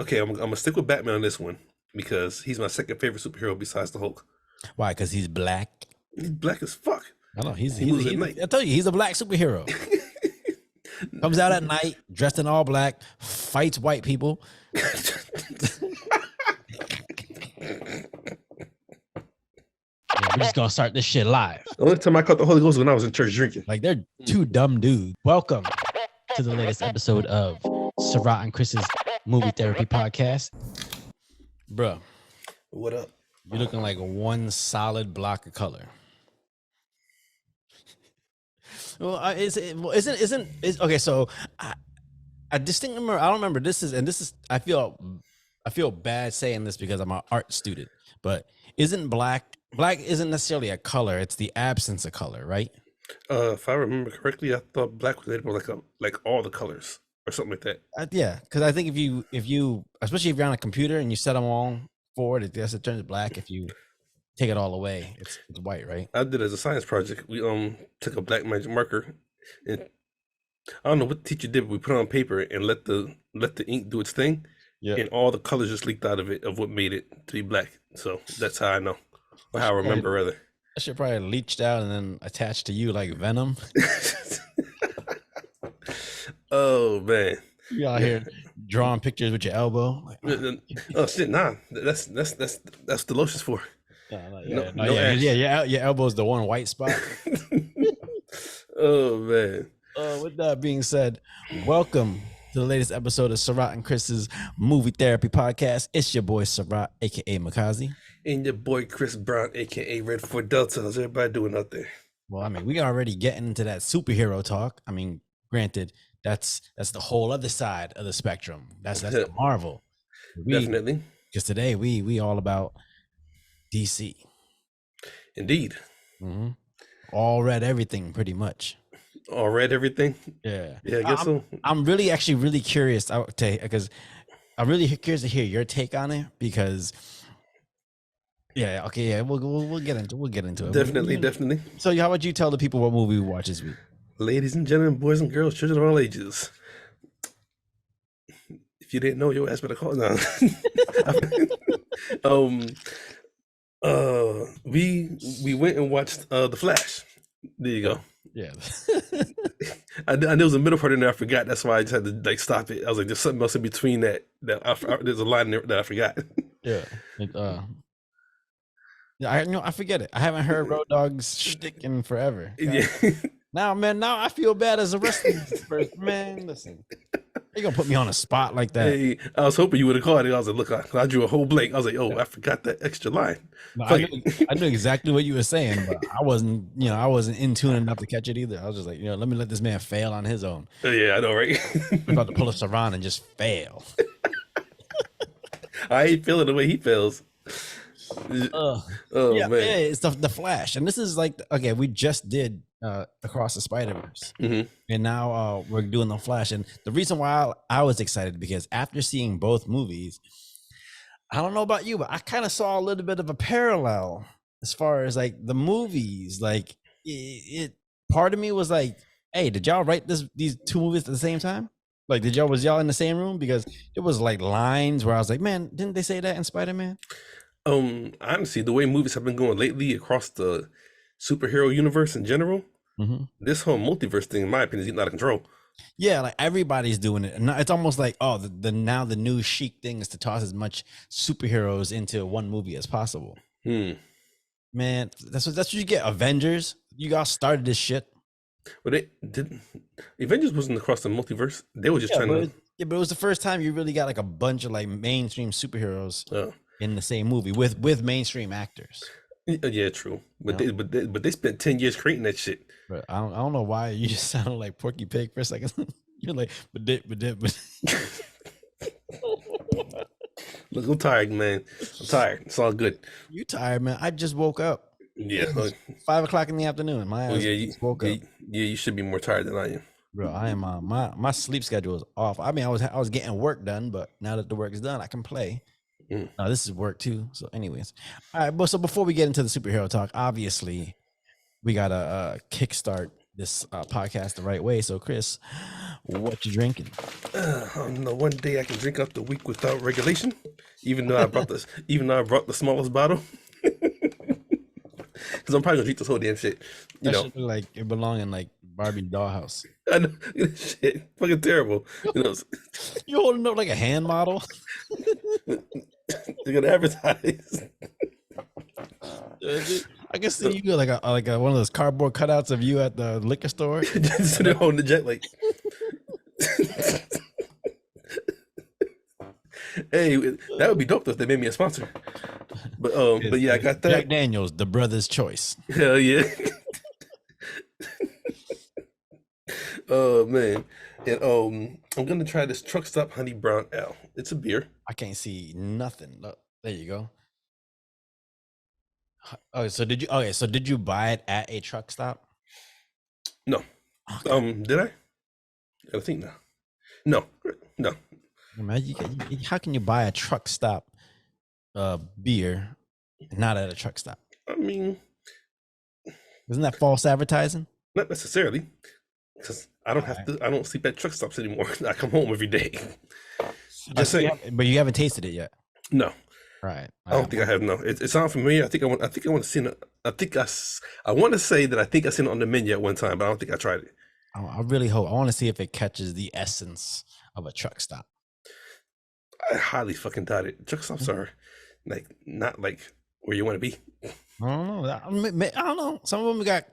Okay, I'm gonna stick with Batman on this one because he's my second favorite superhero besides the Hulk. Why? Because he's black. He's black as fuck. I know He moves at night. I tell you, he's a black superhero. Comes out at night, dressed in all black, fights white people. We're just gonna start this shit live. The only time I caught the Holy Ghost was when I was in church drinking. Like, they're two dumb dudes. Welcome to the latest episode of Sarath and Chris's Movie Therapy Podcast. Bruh, What up? you're looking like one solid block of color. Well, okay. So I distinctly remember. I don't remember. This is. I feel bad saying this because I'm an art student. But isn't black isn't necessarily a color? It's the absence of color, right? If I remember correctly, I thought black was like all the colors or something like that. Yeah, because I think if you especially if you're on a computer and you set them all forward, it turns black. If you take it all away, it's white, right? I did it as a science project. We took a black magic marker, and I don't know what the teacher did, but we put it on paper and let the ink do its thing. Yeah. And all the colors just leaked out of it of what made it to be black. So that's how I know, or how I remember rather. That shit probably leached out and then attached to you like venom. Oh man, you out here drawing pictures with your elbow. Like, oh shit, nah, that's the lotion's for. Your elbow's the one white spot. Oh man. With that being said, welcome to the latest episode of Sarath and Chris's Movie Therapy Podcast. It's your boy Sarath, aka Makazi, and your boy Chris Brown, aka Red Fort Delta. How's everybody doing out there? Well, I mean, we already getting into that superhero talk. I mean, granted, that's the whole other side of the spectrum. That's the Marvel. Definitely. Because today we all about DC. Indeed. Mm-hmm. All read everything pretty much. All read everything? Yeah. Yeah, I guess so. I'm really curious because I'm really curious to hear your take on it because we'll get into it. Definitely. So how would you tell the people what movie we watch this week? Ladies and gentlemen, boys and girls, children of all ages. If you didn't know, your ass better call now. We went and watched The Flash. There you go. Yeah. I knew there was a middle part in there I forgot. That's why I just had to stop it. I was like, there's something else in between that there's a line there that I forgot. Yeah. I forget it. I haven't heard Road Dogg's shtick in forever. Yeah. Now I feel bad as a wrestling person. Man, listen. You gonna put me on a spot like that? Hey, I was hoping you would have called it. I was like, look, I drew a whole blank. I was like, I forgot that extra line. No, I knew exactly what you were saying, but I wasn't in tune enough to catch it either. I was just like, let me let this man fail on his own. Yeah, I know, right? I'm about to pull a Sarath and just fail. I ain't feeling the way he feels. Man. Yeah, it's the Flash, and this is like, okay, we just did Across the Spider-Verse, and now we're doing the Flash. And the reason why I was excited because after seeing both movies, I don't know about you, but I kind of saw a little bit of a parallel as far as like the movies. Like it part of me was like, hey, did y'all write these two movies at the same time? Like, was y'all in the same room? Because it was like lines where I was like, man, didn't they say that in Spider-Man? Honestly, the way movies have been going lately across the superhero universe in general, this whole multiverse thing, in my opinion, is getting out of control. Yeah, like everybody's doing it, and it's almost like, the new chic thing is to toss as much superheroes into one movie as possible. Man, that's what you get. Avengers, you guys started this shit. But Avengers wasn't across the multiverse. They were just trying to. Yeah, but it was the first time you really got like a bunch of like mainstream superheroes in the same movie with mainstream actors. Yeah, true. But they spent 10 years creating that shit. But I don't know why you just sounded like Porky Pig for a second. You're like, but. Look, I'm tired, man. I'm tired. It's all good. You tired, man? I just woke up. Yeah, 5:00 in the afternoon. My ass woke up. Yeah, you should be more tired than I am. Bro, I am. My sleep schedule is off. I mean, I was getting work done, but now that the work is done, I can play. This is work too. So, anyways, all right. But so before we get into the superhero talk, obviously, we gotta kickstart this podcast the right way. So, Chris, what you drinking? I don't know. One day I can drink up the week without regulation, even though I brought the smallest bottle. Because I'm probably gonna drink this whole damn shit. That should look like it belong in like Barbie dollhouse. I know, shit, fucking terrible. You holding up like a hand model? They're gonna advertise. I can see you like one of those cardboard cutouts of you at the liquor store. Just sitting holding the jet like. Hey, that would be dope if they made me a sponsor. But yeah, I got that. Jack Daniels, the brother's choice. Hell yeah. Oh man. And I'm gonna try this Truck Stop Honey Brown Ale. It's a beer. I can't see nothing. Look, there you go. Oh, so did you buy it at a truck stop? No. Okay. Did I? I think no. No. How can you buy a truck stop beer not at a truck stop? I mean, isn't that false advertising? Not necessarily, because I don't sleep at truck stops anymore. I come home every day. Just saying. But you haven't tasted it yet. No. Right. I don't think I have. No. It sounds familiar. I think I want to see it. I want to say that I think I seen it on the menu at one time, but I don't think I tried it. Oh, I really hope. I want to see if it catches the essence of a truck stop. I highly fucking doubt it. Truck stops are like not like where you want to be. I don't know. I don't know. Some of them got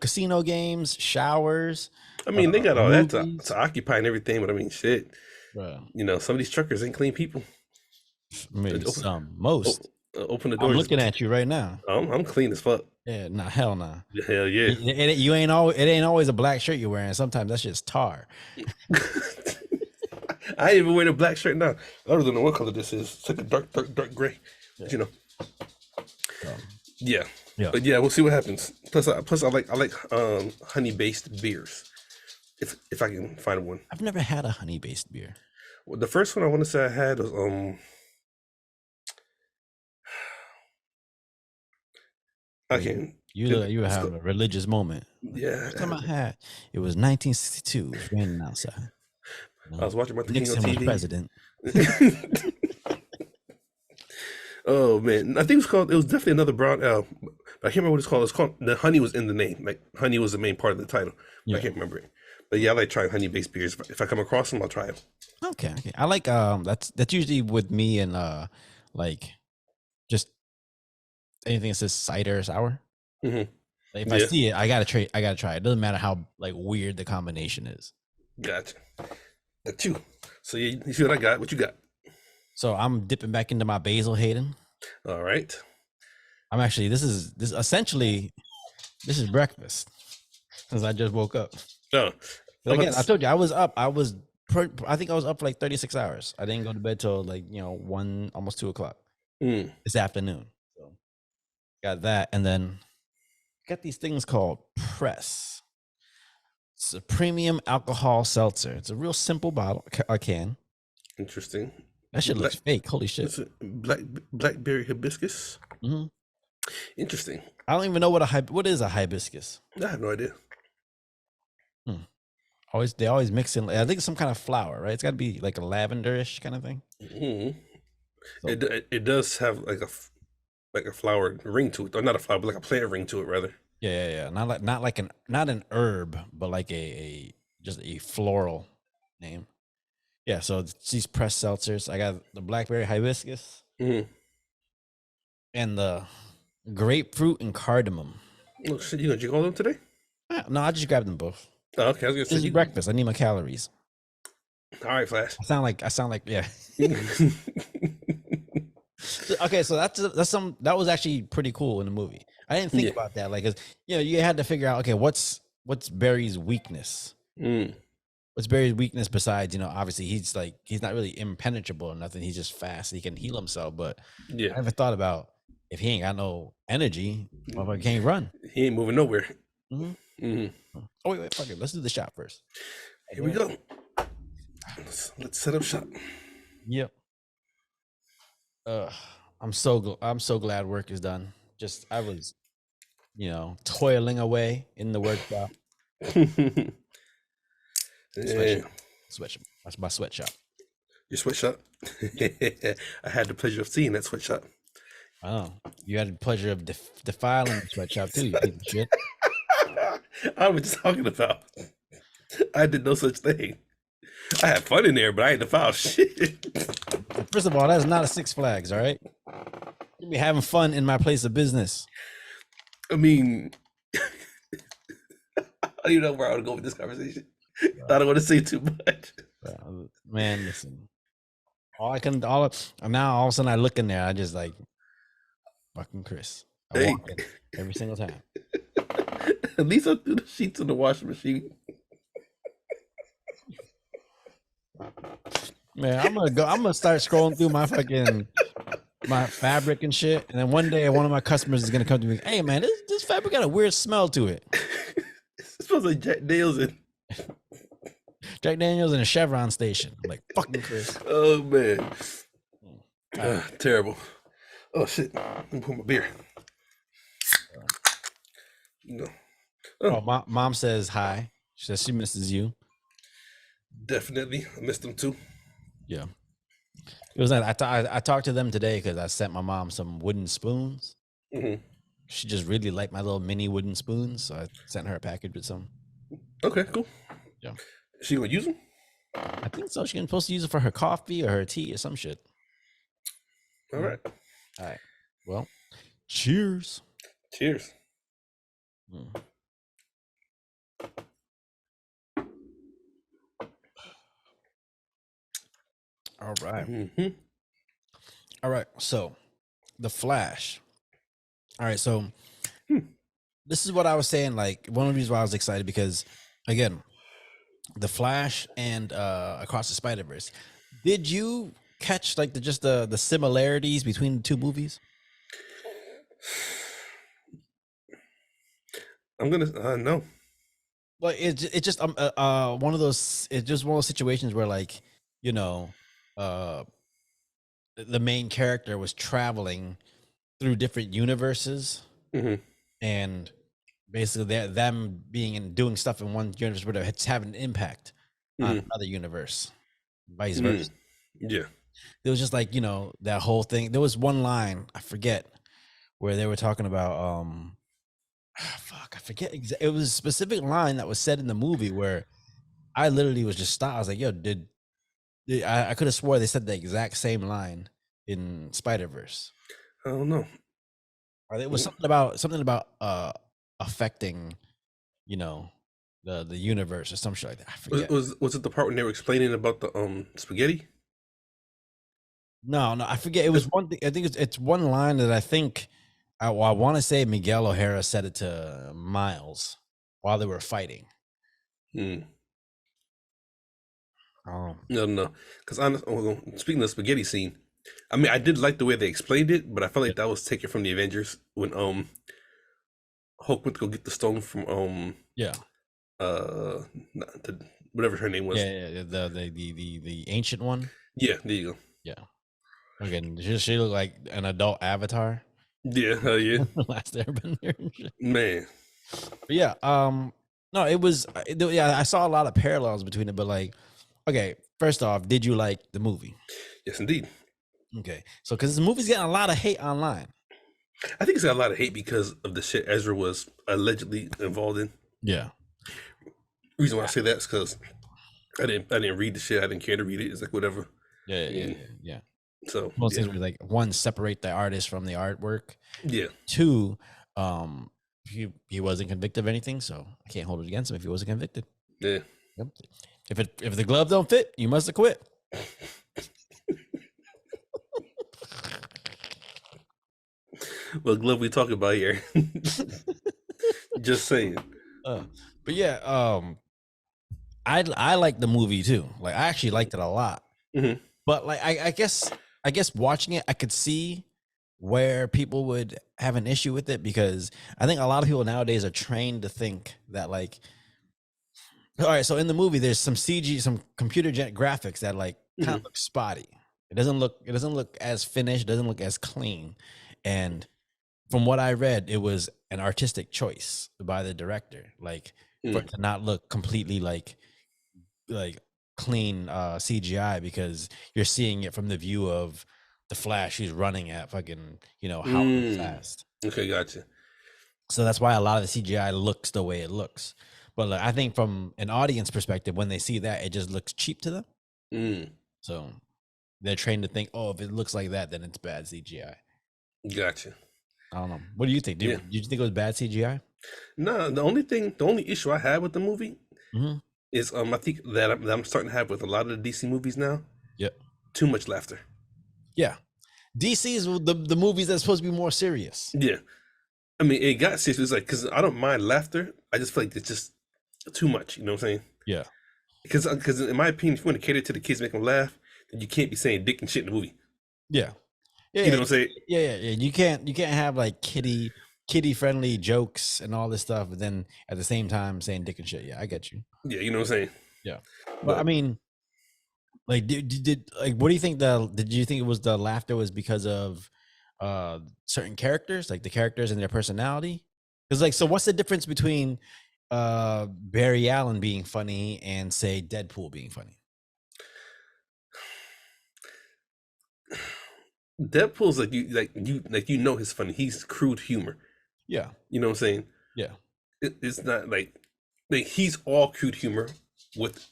casino games, showers. I mean, they got all that to occupy and everything, but I mean, shit. Bro. Some of these truckers ain't clean people. Maybe most. Open the door. I'm looking at you right now. I'm clean as fuck. Yeah, hell nah. Hell yeah. It ain't always a black shirt you're wearing. Sometimes that's just tar. I ain't even wearing a black shirt now. I don't know what color this is. It's like a dark gray. Yeah. Yeah. But yeah, we'll see what happens. Plus I like honey based beers. If I can find one. I've never had a honey based beer. Well, the first one I want to say I had was I can't. You were having a religious moment. Yeah. First time I had, it was 1962. It was raining outside. I was watching Martin King on Nixon TV. was president. Oh man, I think it was definitely another brown ale. But I can't remember what it's called. It's called, the honey was in the name. Like honey was the main part of the title. I can't remember it. But yeah, I like trying honey based beers. If I come across them, I'll try them. Okay. I like that's usually with me and like just anything that says cider or sour. Mm-hmm. Like, if I see it, I gotta try. It doesn't matter how like weird the combination is. Gotcha. That's you. So you see what I got? What you got? So I'm dipping back into my Basil Hayden. All right. I'm actually this is breakfast since I just woke up. Oh, again, I told you I was up. I think I was up for like 36 hours. I didn't go to bed till like 1, almost 2 o'clock this afternoon. So got that, and then got these things called Press. It's a premium alcohol seltzer. It's a real simple bottle, a can. Interesting. That shit looks fake. Holy shit. It's a blackberry hibiscus. Mm-hmm. Interesting. I don't even know what is a hibiscus. I have no idea. They always mix in. I think it's some kind of flower, right? It's got to be like a lavenderish kind of thing. Mm-hmm. So, it does have like a flower ring to it, or not a flower, but like a plant ring to it, rather. Yeah. Not an herb, but like just a floral name. Yeah, so it's these pressed seltzers. I got the blackberry hibiscus and the grapefruit and cardamom. Oh shit, you gonna drink all of them today? No, I just grabbed them both. Oh, okay, I was gonna say this is breakfast. I need my calories. All right, Flash. I sound like yeah. Okay, so that was actually pretty cool in the movie. I didn't think about that, like, 'cause, you had to figure out, okay, what's Barry's weakness? What's Barry's weakness besides, obviously he's not really impenetrable or nothing. He's just fast. He can heal himself. But I never thought about if he ain't got no energy, motherfucker can't run. He ain't moving nowhere. Mm-hmm. Mm-hmm. Oh wait, fuck it. Let's do the shot first. Here we go. Let's set up shop. Yep. I'm so glad work is done. I was, toiling away in the workshop. Yeah. Sweatshop. That's my sweatshop. Your sweatshop? I had the pleasure of seeing that sweatshop. Oh, you had the pleasure of defiling the sweatshop too, you piece of shit. I was just talking about. I did no such thing. I had fun in there, but I ain't defile shit. First of all, that's not a Six Flags, all right? You be having fun in my place of business. I mean, I don't even know where I would go with this conversation. I don't want to say too much. Man, listen. Now all of a sudden I look in there, I just like fucking Chris. I walk in every single time. At least I threw the sheets in the washing machine. Man, I'm gonna start scrolling through my fabric and shit, and then one day one of my customers is gonna come to me, hey man, this fabric got a weird smell to it. It smells like Jack Daniels in a Chevron station. I'm like, fucking Chris. Oh man. Terrible. Oh shit. Let me put my beer. No. Oh, mom says hi. She says she misses you. Definitely. I missed them too. Yeah. It was nice. I talked to them today because I sent my mom some wooden spoons. Mm-hmm. She just really liked my little mini wooden spoons, so I sent her a package with some. Okay, cool. Yeah. Is she gonna use them? I think so. She's supposed to use it for her coffee or her tea or some shit. All right. All right. Well, cheers. Cheers. All right. Mm-hmm. All right. So, The Flash. All right. So, this is what I was saying. Like, one of the reasons why I was excited because, again, The Flash and Across the Spider-Verse. Did you catch like the similarities between the two movies? I'm gonna no. Well, it's just one of those. It's just one of those situations where, like, you know, the main character was traveling through different universes, and basically them being and doing stuff in one universe, but it's having an impact on another universe, vice versa. Yeah, it was just like, you know, that whole thing. There was one line I forget where they were talking about fuck, I forget it was a specific line that was said in the movie where I literally was just stopped. I was like, yo, I could have swore they said the exact same line in Spider-Verse. I don't know. It was something about affecting, you know, the universe or some shit like that. I forget. Was it the part when they were explaining about the spaghetti? No, I forget. It was one thing. I think it's one line that I think I want to say Miguel O'Hara said it to Miles while they were fighting. No, because speaking of the spaghetti scene, I mean, I did like the way they explained it, but I felt like that was taken from the Avengers when Hulk went to go get the stone from whatever her name was. Yeah, the ancient one. Yeah, there you go. Yeah. Again, she looked like an adult Avatar. Yeah, hell yeah. Last Airbender. Man. But yeah, no, it was I saw a lot of parallels between it, but like, okay, first off, did you like the movie? Yes, indeed. Okay, so because the movie's getting a lot of hate online. I think it's got a lot of hate because of the shit Ezra was allegedly involved in. Yeah. The reason why I say that is because I didn't read the shit. I didn't care to read it. It's like whatever. Yeah. So most things were like, one, separate the artist from the artwork. Yeah. Two, he wasn't convicted of anything, so I can't hold it against him if he wasn't convicted. Yeah. Yep. If the glove don't fit, you must have quit. What glove we talking about here? Just saying. But yeah, I like the movie too. Like, I actually liked it a lot. But like, I guess watching it, I could see where people would have an issue with it, because I think a lot of people nowadays are trained to think that, like, all right, so in the movie there's some CG, some computer graphics that like kind of look spotty. It doesn't look as finished, doesn't look as clean. And from what I read, it was an artistic choice by the director. Like, for it to not look completely like clean CGI, because you're seeing it from the view of the Flash who's running at fucking, how fast. Okay, gotcha. So that's why a lot of the CGI looks the way it looks. But I think from an audience perspective, when they see that, it just looks cheap to them. So they're trained to think, oh, if it looks like that, then it's bad CGI. Gotcha. I don't know. What do you think? Did you think it was bad CGI? No, the only issue I had with the movie is I think that I'm starting to have with a lot of the DC movies now. Yep. Too much laughter. Yeah. DC is the movies that's supposed to be more serious. Yeah. I mean, it got serious. It's like, because I don't mind laughter. I just feel like it's just too much. You know what I'm saying? Yeah. Because in my opinion, if you want to cater to the kids, make them laugh, then you can't be saying dick and shit in the movie. Yeah. You know what I'm saying? Yeah. You can't have like kiddie friendly jokes and all this stuff, but then at the same time saying dick and shit. Yeah, I get you. Yeah, you know what I'm saying? Yeah. But I mean, like, what do you think did you think it was the laughter was because of certain characters, like the characters and their personality? Because like, so what's the difference between Barry Allen being funny and say Deadpool being funny? Deadpool's like you know he's funny. He's crude humor. Yeah. You know what I'm saying? Yeah. It's not like he's all crude humor with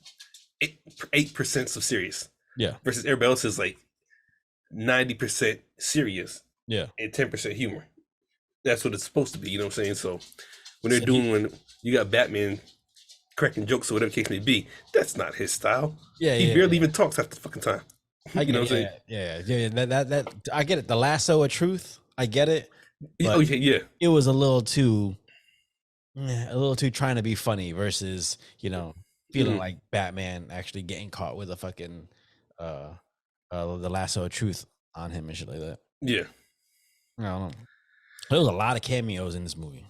8% of serious. Yeah. Versus everybody else is like 90% serious. Yeah. And 10% humor. That's what it's supposed to be. You know what I'm saying? So when you got Batman cracking jokes or whatever case may be, that's not his style. Yeah. He barely even talks half the fucking time. You know what I'm saying? Yeah. That I get it. The lasso of truth, I get it. Oh yeah. It was a little too trying to be funny versus, feeling like Batman actually getting caught with a fucking the lasso of truth on him and shit like that. Yeah. I don't know. There was a lot of cameos in this movie.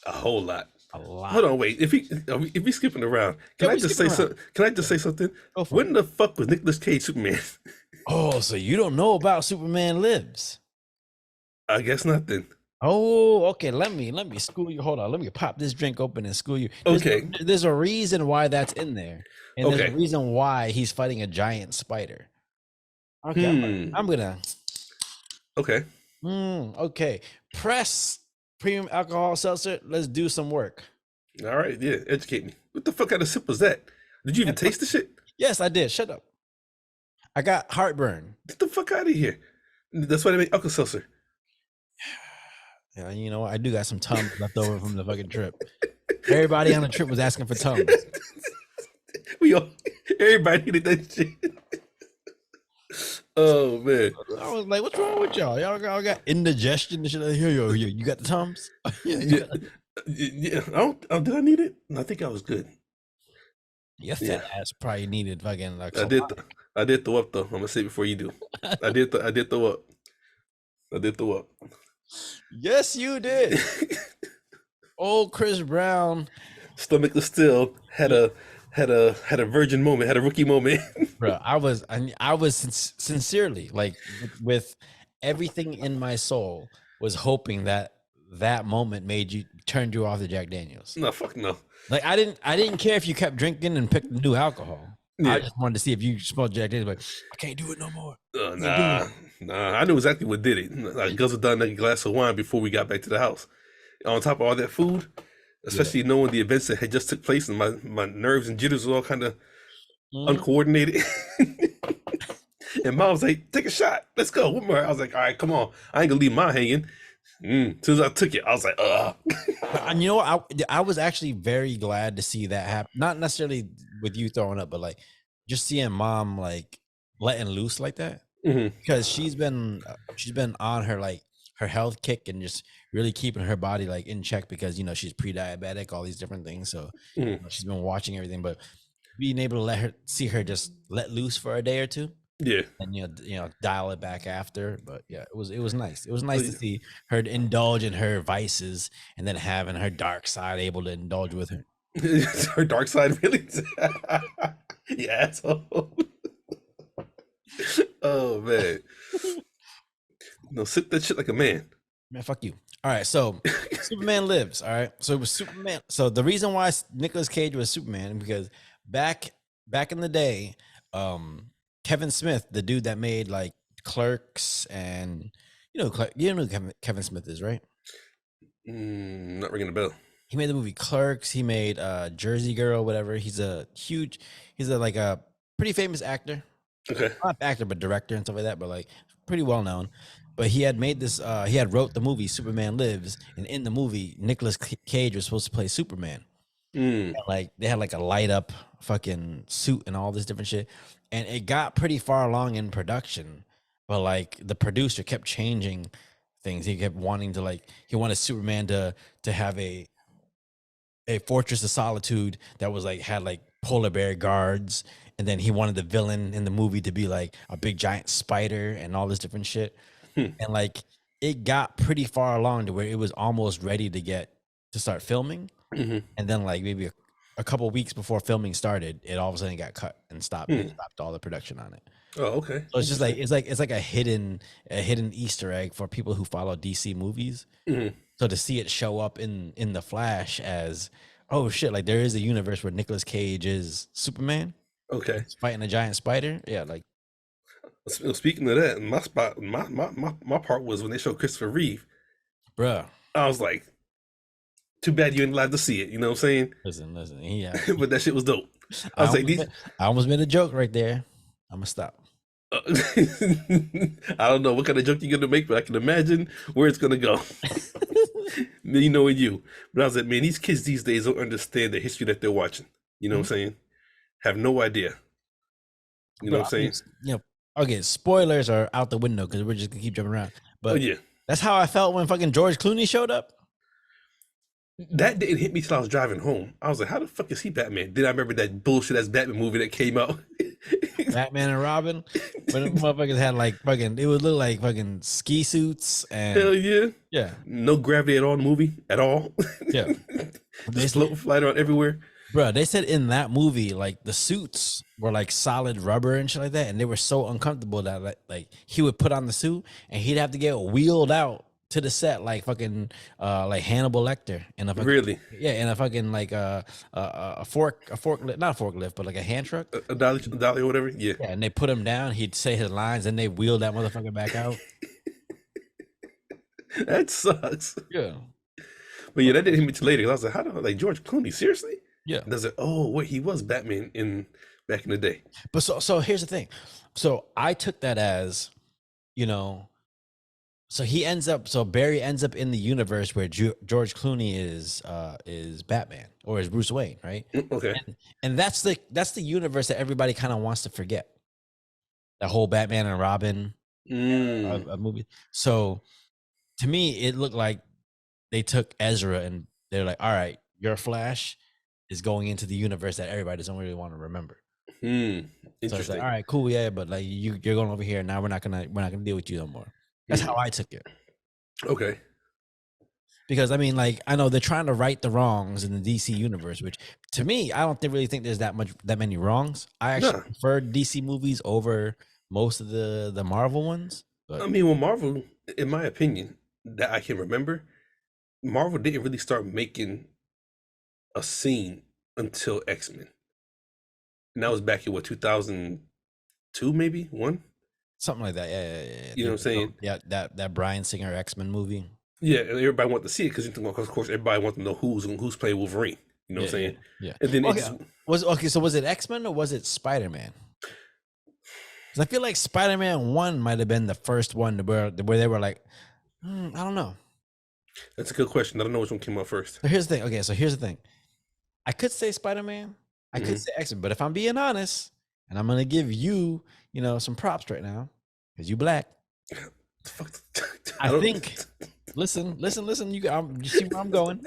A whole lot. A lot. Hold on, wait. If we skipping around, can I just say something? Can I just say something? When the fuck was Nicolas Cage Superman? Oh, so you don't know about Superman Lives? I guess not then. Oh, okay. Let me school you. Hold on. Let me pop this drink open and school you. There's a reason why that's in there, and there's a reason why he's fighting a giant spider. Okay, I'm gonna. Okay. Okay. Press premium alcohol seltzer. Let's do some work. All right. Yeah. Educate me. What the fuck kind of sip was that? Did you even taste the shit? Yes, I did. Shut up. I got heartburn. Get the fuck out of here. That's why they make alcohol seltzer. Yeah, you know what? I do got some Tums left over from the fucking trip. Everybody on the trip was asking for Tums. Everybody needed that shit. Oh man! I was like, "What's wrong with y'all? Y'all got indigestion and shit." Yo, you got the Tums? Yeah. Did I need it? I think I was good. Your fat ass probably needed fucking. I did throw up though. I'm gonna say it before you do. I did throw up. I did throw up. Yes, you did. Old Chris Brown stomach was still had a virgin moment, had a rookie moment. Bro, I was sincerely, like, with everything in my soul, was hoping that moment turned you off the Jack Daniels. No, fuck no. Like, I didn't care if you kept drinking and picked new alcohol. Yeah. I just wanted to see if you smelled Jack Daniels. Like, I can't do it no more. Nah. I knew exactly what did it. I guzzled down a glass of wine before we got back to the house. On top of all that food, especially knowing the events that had just took place, and my nerves and jitters were all kind of uncoordinated. And Mom was like, "Take a shot. Let's go." One more. I was like, "All right, come on. I ain't gonna leave mine hanging." As soon as I took it, I was like, "Ugh." And you know what? I was actually very glad to see that happen. Not necessarily with you throwing up, but like just seeing Mom like letting loose like that, because she's been on her health kick and just really keeping her body like in check, because she's pre-diabetic, all these different things. So she's been watching everything, but being able to see her just let loose for a day or two. Yeah. And dial it back after. But yeah, it was nice. It was nice to see her indulge in her vices and then having her dark side able to indulge with her. Her dark side, really? You asshole. Oh man. No, sip that shit like a man. Man, fuck you. All right, so Superman Lives. All right, so it was Superman. So the reason why Nicolas Cage was Superman because back in the day, Kevin Smith, the dude that made like Clerks and you know who Kevin Smith is, right? Not ringing a bell. He made the movie Clerks. He made Jersey Girl, whatever. He's a like a pretty famous actor. Okay. Not actor, but director and stuff like that, but like pretty well known. But he had made this, he had wrote the movie Superman Lives, and in the movie, Nicolas Cage was supposed to play Superman. Like they had like a light up fucking suit and all this different shit. And it got pretty far along in production, but like the producer kept changing things. He kept wanting to like he wanted Superman to have a fortress of solitude that was like had like polar bear guards, and then he wanted the villain in the movie to be like a big giant spider and all this different shit. And like it got pretty far along to where it was almost ready to start filming. And then like maybe a couple of weeks before filming started, it all of a sudden got cut and stopped. They stopped all the production on it. Oh, okay. So it's just like it's like a hidden Easter egg for people who follow DC movies. So to see it show up in the Flash as, oh shit, like there is a universe where Nicolas Cage is Superman. Okay. He's fighting a giant spider. Yeah, like speaking of that, my part was when they showed Christopher Reeve. Bruh. I was like, too bad you ain't allowed to see it. You know what I'm saying? Listen. Yeah. But that shit was dope. I almost made a joke right there. I'm gonna stop. I don't know what kind of joke you're gonna make, but I can imagine where it's gonna go. You know, you. But I was like, man, these kids these days don't understand the history that they're watching. You know what I'm saying? Have no idea. You know what I'm saying? You know, okay, spoilers are out the window because we're just gonna keep jumping around. But yeah, that's how I felt when fucking George Clooney showed up. That didn't hit me till I was driving home. I was like, how the fuck is he Batman? Then I remember that bullshit ass Batman movie that came out. Batman and Robin. When the motherfuckers had like fucking, it would look like fucking ski suits and hell yeah. Yeah. No gravity at all in the movie at all. Yeah. They fly around everywhere. Bro, they said in that movie, like the suits were like solid rubber and shit like that, and they were so uncomfortable that like he would put on the suit and he'd have to get wheeled out to the set like fucking like Hannibal Lecter in a fucking, really in a fucking like a forklift, not a forklift, but like a hand truck, a dolly or whatever. Yeah, and they put him down. He'd say his lines, and they wheeled that motherfucker back out. That sucks. Yeah, but yeah, that didn't hit me till later. I was like, how do like George Clooney seriously? Yeah, does it? Oh wait, he was Batman back in the day. But so here's the thing. So I took that as, you know. So Barry ends up in the universe where George Clooney is Batman or is Bruce Wayne, right? Okay. And that's the universe that everybody kind of wants to forget. The whole Batman and Robin movie. So to me, it looked like they took Ezra and they're like, all right, your Flash is going into the universe that everybody doesn't really want to remember. Interesting. So it's like, all right, cool, yeah, but like you're going over here now. We're not gonna deal with you no more. That's how I took it. Okay. Because I mean, like, I know they're trying to right the wrongs in the DC universe, which to me, I don't really think there's that many wrongs. I actually prefer DC movies over most of the Marvel ones. But I mean, well, Marvel, in my opinion, that I can remember, Marvel didn't really start making a scene until X-Men. And that was back in what, 2002, maybe 1? Something like that, yeah. You know what I'm saying? Yeah, that Bryan Singer X-Men movie. Yeah, and everybody wanted to see it because of course everybody wants to know who's playing Wolverine. You know what I'm saying? Yeah. And then so was it X-Men or was it Spider-Man? Because I feel like Spider-Man 1 might have been the first one where they were like, I don't know. That's a good question. I don't know which one came out first. So here's the thing. Okay, so here's the thing. I could say Spider-Man. I could say X-Men, but if I'm being honest, and I'm gonna give you, some props right now, because you black. I think. Listen. You see where I'm going.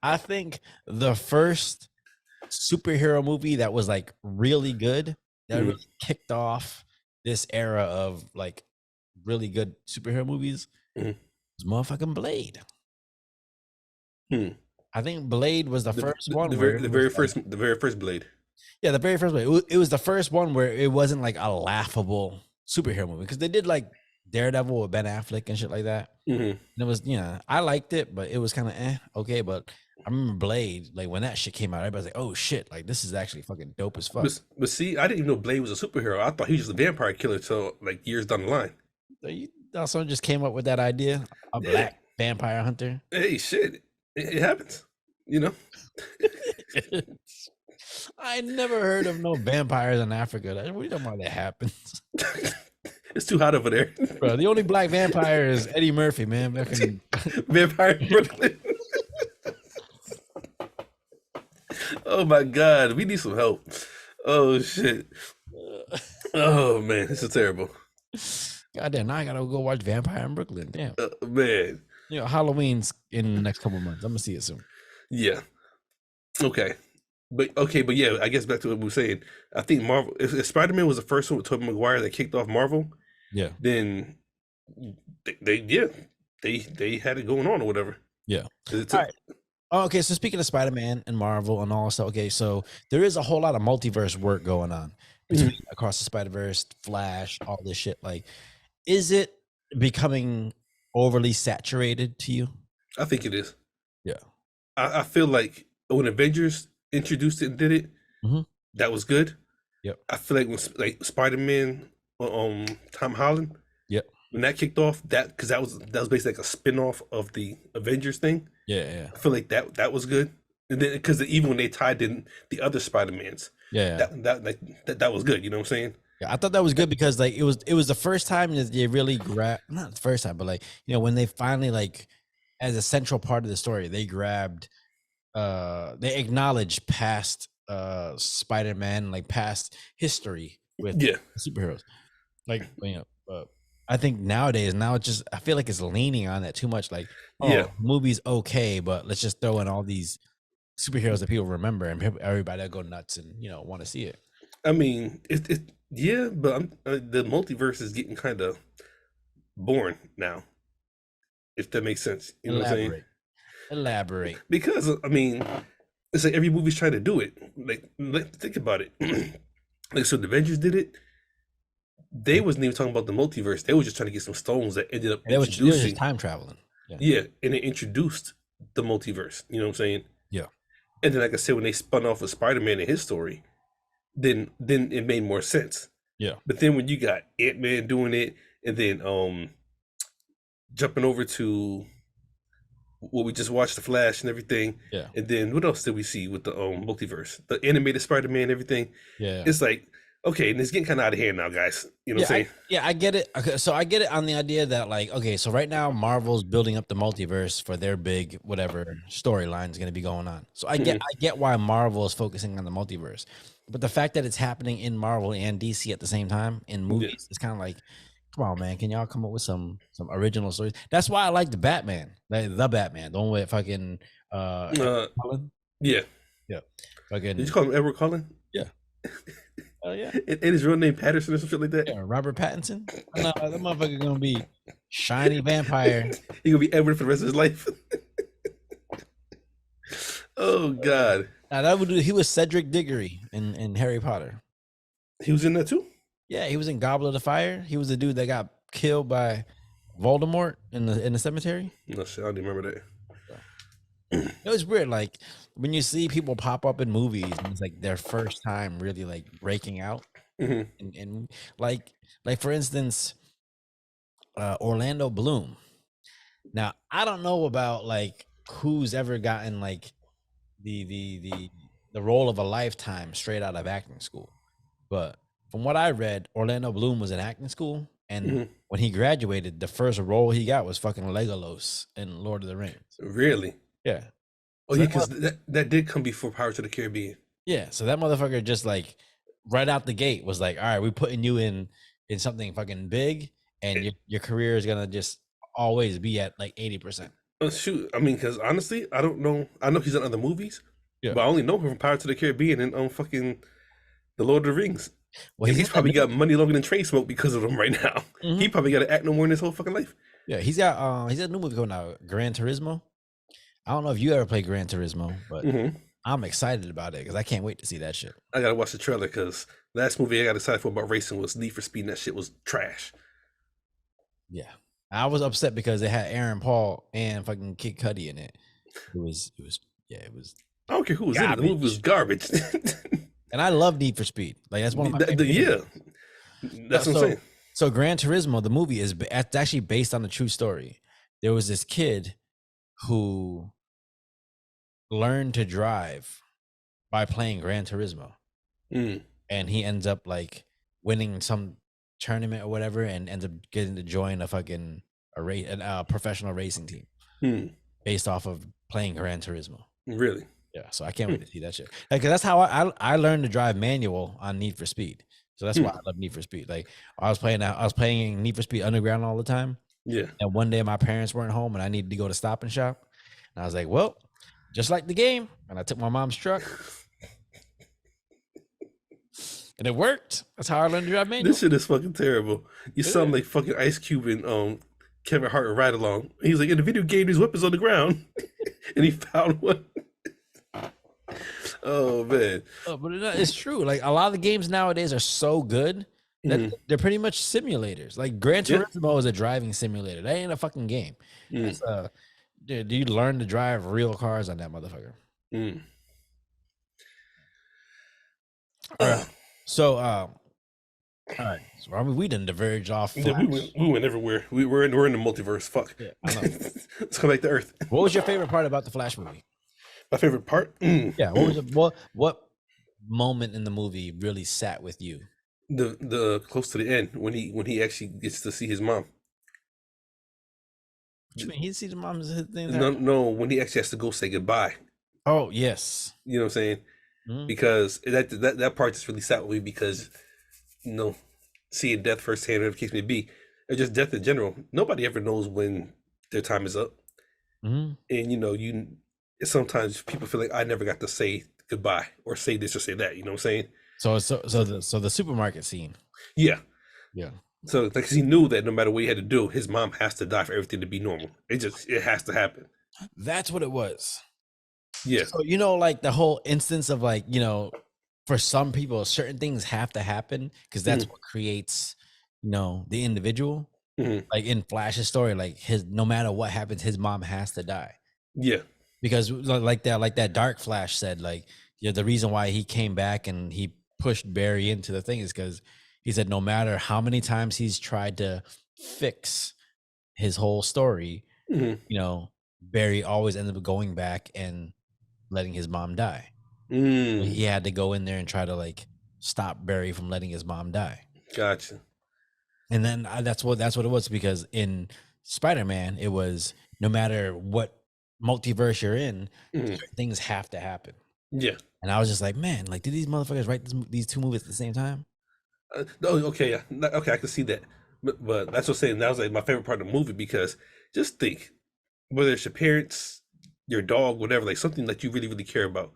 I think the first superhero movie that was like really good, that really kicked off this era of like really good superhero movies, was motherfucking Blade. I think Blade was the first one. The very first Blade. Yeah, the very first Blade. It was the first one where it wasn't like a laughable superhero movie because they did like Daredevil with Ben Affleck and shit like that. And it was, I liked it, but it was kind of okay. But I remember Blade, like when that shit came out, everybody's like, "Oh shit, like this is actually fucking dope as fuck." But see, I didn't even know Blade was a superhero. I thought he was just a vampire killer till like years down the line. So you also just came up with that idea, a black vampire hunter. Hey, shit, it happens, I never heard of no vampires in Africa. What are you talking about? That happens. It's too hot over there, bro. The only black vampire is Eddie Murphy, man. Vampire in Brooklyn. Oh my god, we need some help. Oh shit. Oh man, this is terrible. Goddamn, now I gotta go watch Vampire in Brooklyn. Damn, man. Halloween's in the next couple of months. I'm gonna see it soon. Yeah. Okay. But yeah, I guess back to what we were saying. I think Marvel, if Spider-Man was the first one with Tobey Maguire that kicked off Marvel, then they had it going on or whatever. Yeah. All right. Okay, so speaking of Spider-Man and Marvel and all stuff, okay, so there is a whole lot of multiverse work going on across the Spider-Verse, Flash, all this shit. Like, is it becoming overly saturated to you? I think it is. Yeah. I feel like when Avengers introduced it and did it, that was good. Yep. I feel like when Spider-Man, Tom Holland, when that kicked off, because that was basically like a spin-off of the Avengers thing. Yeah. I feel like that was good. And then because even when they tied in the other Spider-Mans, that was good. You know what I'm saying? Yeah, I thought that was good because like it was the first time that they really grabbed, not the first time, but like when they finally like as a central part of the story, they grabbed, they acknowledged past Spider-Man, like past history with superheroes. Like I think nowadays, it's just, I feel like it's leaning on that too much. Like, movie's okay, but let's just throw in all these superheroes that people remember and everybody will go nuts and, want to see it. I mean, but the multiverse is getting kind of boring now, if that makes sense. You know what I'm saying? Elaborate. Because, I mean, it's like every movie's trying to do it. Like think about it. Like, so the Avengers did it. They wasn't even talking about the multiverse. They were just trying to get some stones that ended up introducing. They were just time traveling. Yeah, and it introduced the multiverse. You know what I'm saying? Yeah. And then, like I said, when they spun off of Spider-Man and his story, then it made more sense. Yeah. But then when you got Ant-Man doing it, and then jumping over to what we just watched, The Flash and everything. Yeah. And then what else did we see with the multiverse? The animated Spider-Man and everything. Yeah. It's like, okay, and it's getting kind of out of hand now, guys. You know what I'm saying? I get it. Okay, so I get it on the idea that, like, okay, so right now Marvel's building up the multiverse for their big whatever storyline is going to be going on. So I get why Marvel is focusing on the multiverse, but the fact that it's happening in Marvel and DC at the same time in movies, it's kind of like, come on, man, can y'all come up with some original stories? That's why I like the Batman, the Batman, the one with fucking Cullen. Yeah. Fucking. Did you call him Edward Cullen? Yeah. Oh yeah, and his real name Patterson or something like that. Yeah, Robert Pattinson. No, that motherfucker gonna be shiny vampire. He gonna be Edward for the rest of his life. Oh God. Now he was Cedric Diggory in Harry Potter. He was in that too. Yeah, he was in Goblet of Fire. He was the dude that got killed by Voldemort in the cemetery. No shit, I don't remember that. It was weird, like when you see people pop up in movies and it's like their first time really like breaking out, and like for instance, Orlando Bloom. Now I don't know about like who's ever gotten like the role of a lifetime straight out of acting school, but from what I read, Orlando Bloom was in acting school, and when he graduated, the first role he got was fucking Legolas in Lord of the Rings. Really? Yeah. Oh, yeah, because that did come before Pirates of the Caribbean. Yeah, so that motherfucker just like right out the gate was like, all right, we're putting you in something fucking big, and your career is gonna just always be at like 80%. Shoot, I mean, because honestly, I don't know. I know he's in other movies, but I only know him from Pirates of the Caribbean and fucking The Lord of the Rings. Well, he's probably got money longer than Trey Smoke because of him right now. He probably got to act no more in his whole fucking life. Yeah, he's got a new movie coming out, Gran Turismo. I don't know if you ever played Gran Turismo, but I'm excited about it because I can't wait to see that shit. I gotta watch the trailer because last movie I got excited for about racing was Need for Speed, and that shit was trash. Yeah, I was upset because it had Aaron Paul and fucking Kid Cudi in it. It was I don't care who was in it. The movie was garbage. And I love Need for Speed. Like that's one of my favorite movies. That's what I'm saying. So Gran Turismo, the movie is it's actually based on a true story. There was this kid who learned to drive by playing Gran Turismo, and he ends up like winning some tournament or whatever, and ends up getting to join a fucking a professional racing team based off of playing Gran Turismo. Really? Yeah. So I can't wait to see that shit. Like, 'cause that's how I learned to drive manual on Need for Speed. So that's why I love Need for Speed. Like I was playing Need for Speed Underground all the time. Yeah. And one day my parents weren't home and I needed to go to Stop and Shop. And I was like, well, just like the game. And I took my mom's truck. And it worked. That's how I learned to drive manual. This shit is fucking terrible. You sound like fucking Ice Cube and Kevin Hart and Ride Along. He's like, in the video game, there's weapons on the ground. And he found one. Oh, man. But it's true. Like, a lot of the games nowadays are so good that they're pretty much simulators. Like, Gran Turismo is a driving simulator. That ain't a fucking game. Dude, you learn to drive real cars on that motherfucker. All right. So, all right. So, I mean, we didn't diverge off. Yeah, we went everywhere. We're in the multiverse. Fuck. Yeah, I know. Let's come back to Earth. What was your favorite part about the Flash movie? My favorite part? Yeah. What moment in the movie really sat with you? The close to the end when he actually gets to see his mom. You mean he sees his mom's thing? No, when he actually has to go say goodbye. Oh yes. You know what I'm saying? Because that part just really sat with me because seeing death firsthand, whatever the case may be, or just death in general. Nobody ever knows when their time is up, and sometimes people feel like I never got to say goodbye or say this or say that. You know what I'm saying? So the supermarket scene. Yeah. Yeah. So like, 'cause he knew that no matter what he had to do, his mom has to die for everything to be normal. It has to happen. That's what it was. Yeah. So like the whole instance of like for some people, certain things have to happen because that's what creates the individual. Like in Flash's story, like no matter what happens, his mom has to die. Yeah. Because like that Dark Flash said, like the reason why he came back and he pushed Barry into the thing is because he said no matter how many times he's tried to fix his whole story, Barry always ended up going back and letting his mom die. He had to go in there and try to like stop Barry from letting his mom die. Gotcha. And then that's what it was, because in Spider-Man, it was no matter what multiverse you're in, things have to happen. Yeah. And I was just like, man, like, did these motherfuckers write these two movies at the same time? Okay, yeah. Okay, I can see that. But that's what I'm saying. That was like my favorite part of the movie because just think, whether it's your parents, your dog, whatever, like something that you really, really care about.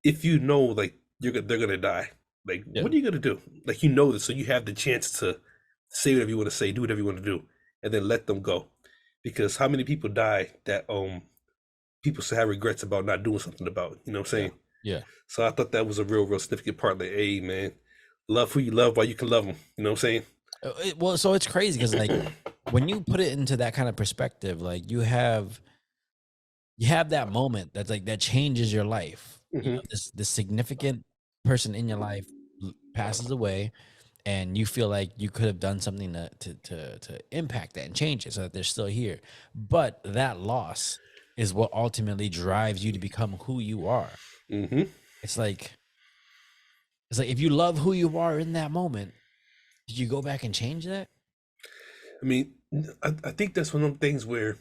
If you know, like, they're gonna die, like, what are you gonna do? Like, this, so you have the chance to say whatever you want to say, do whatever you want to do, and then let them go. Because how many people die that people still have regrets about not doing something about? You know what I'm saying? Yeah. So I thought that was a real significant part. Like, hey, man, love who you love while you can love them. You know what I'm saying? Well, so it's crazy because like when you put it into that kind of perspective, like you have that moment that's like that changes your life. This significant person in your life passes away, and you feel like you could have done something to impact that and change it so that they're still here. But that loss is what ultimately drives you to become who you are. It's like if you love who you are in that moment, did you go back and change that? I mean, I think that's one of them things where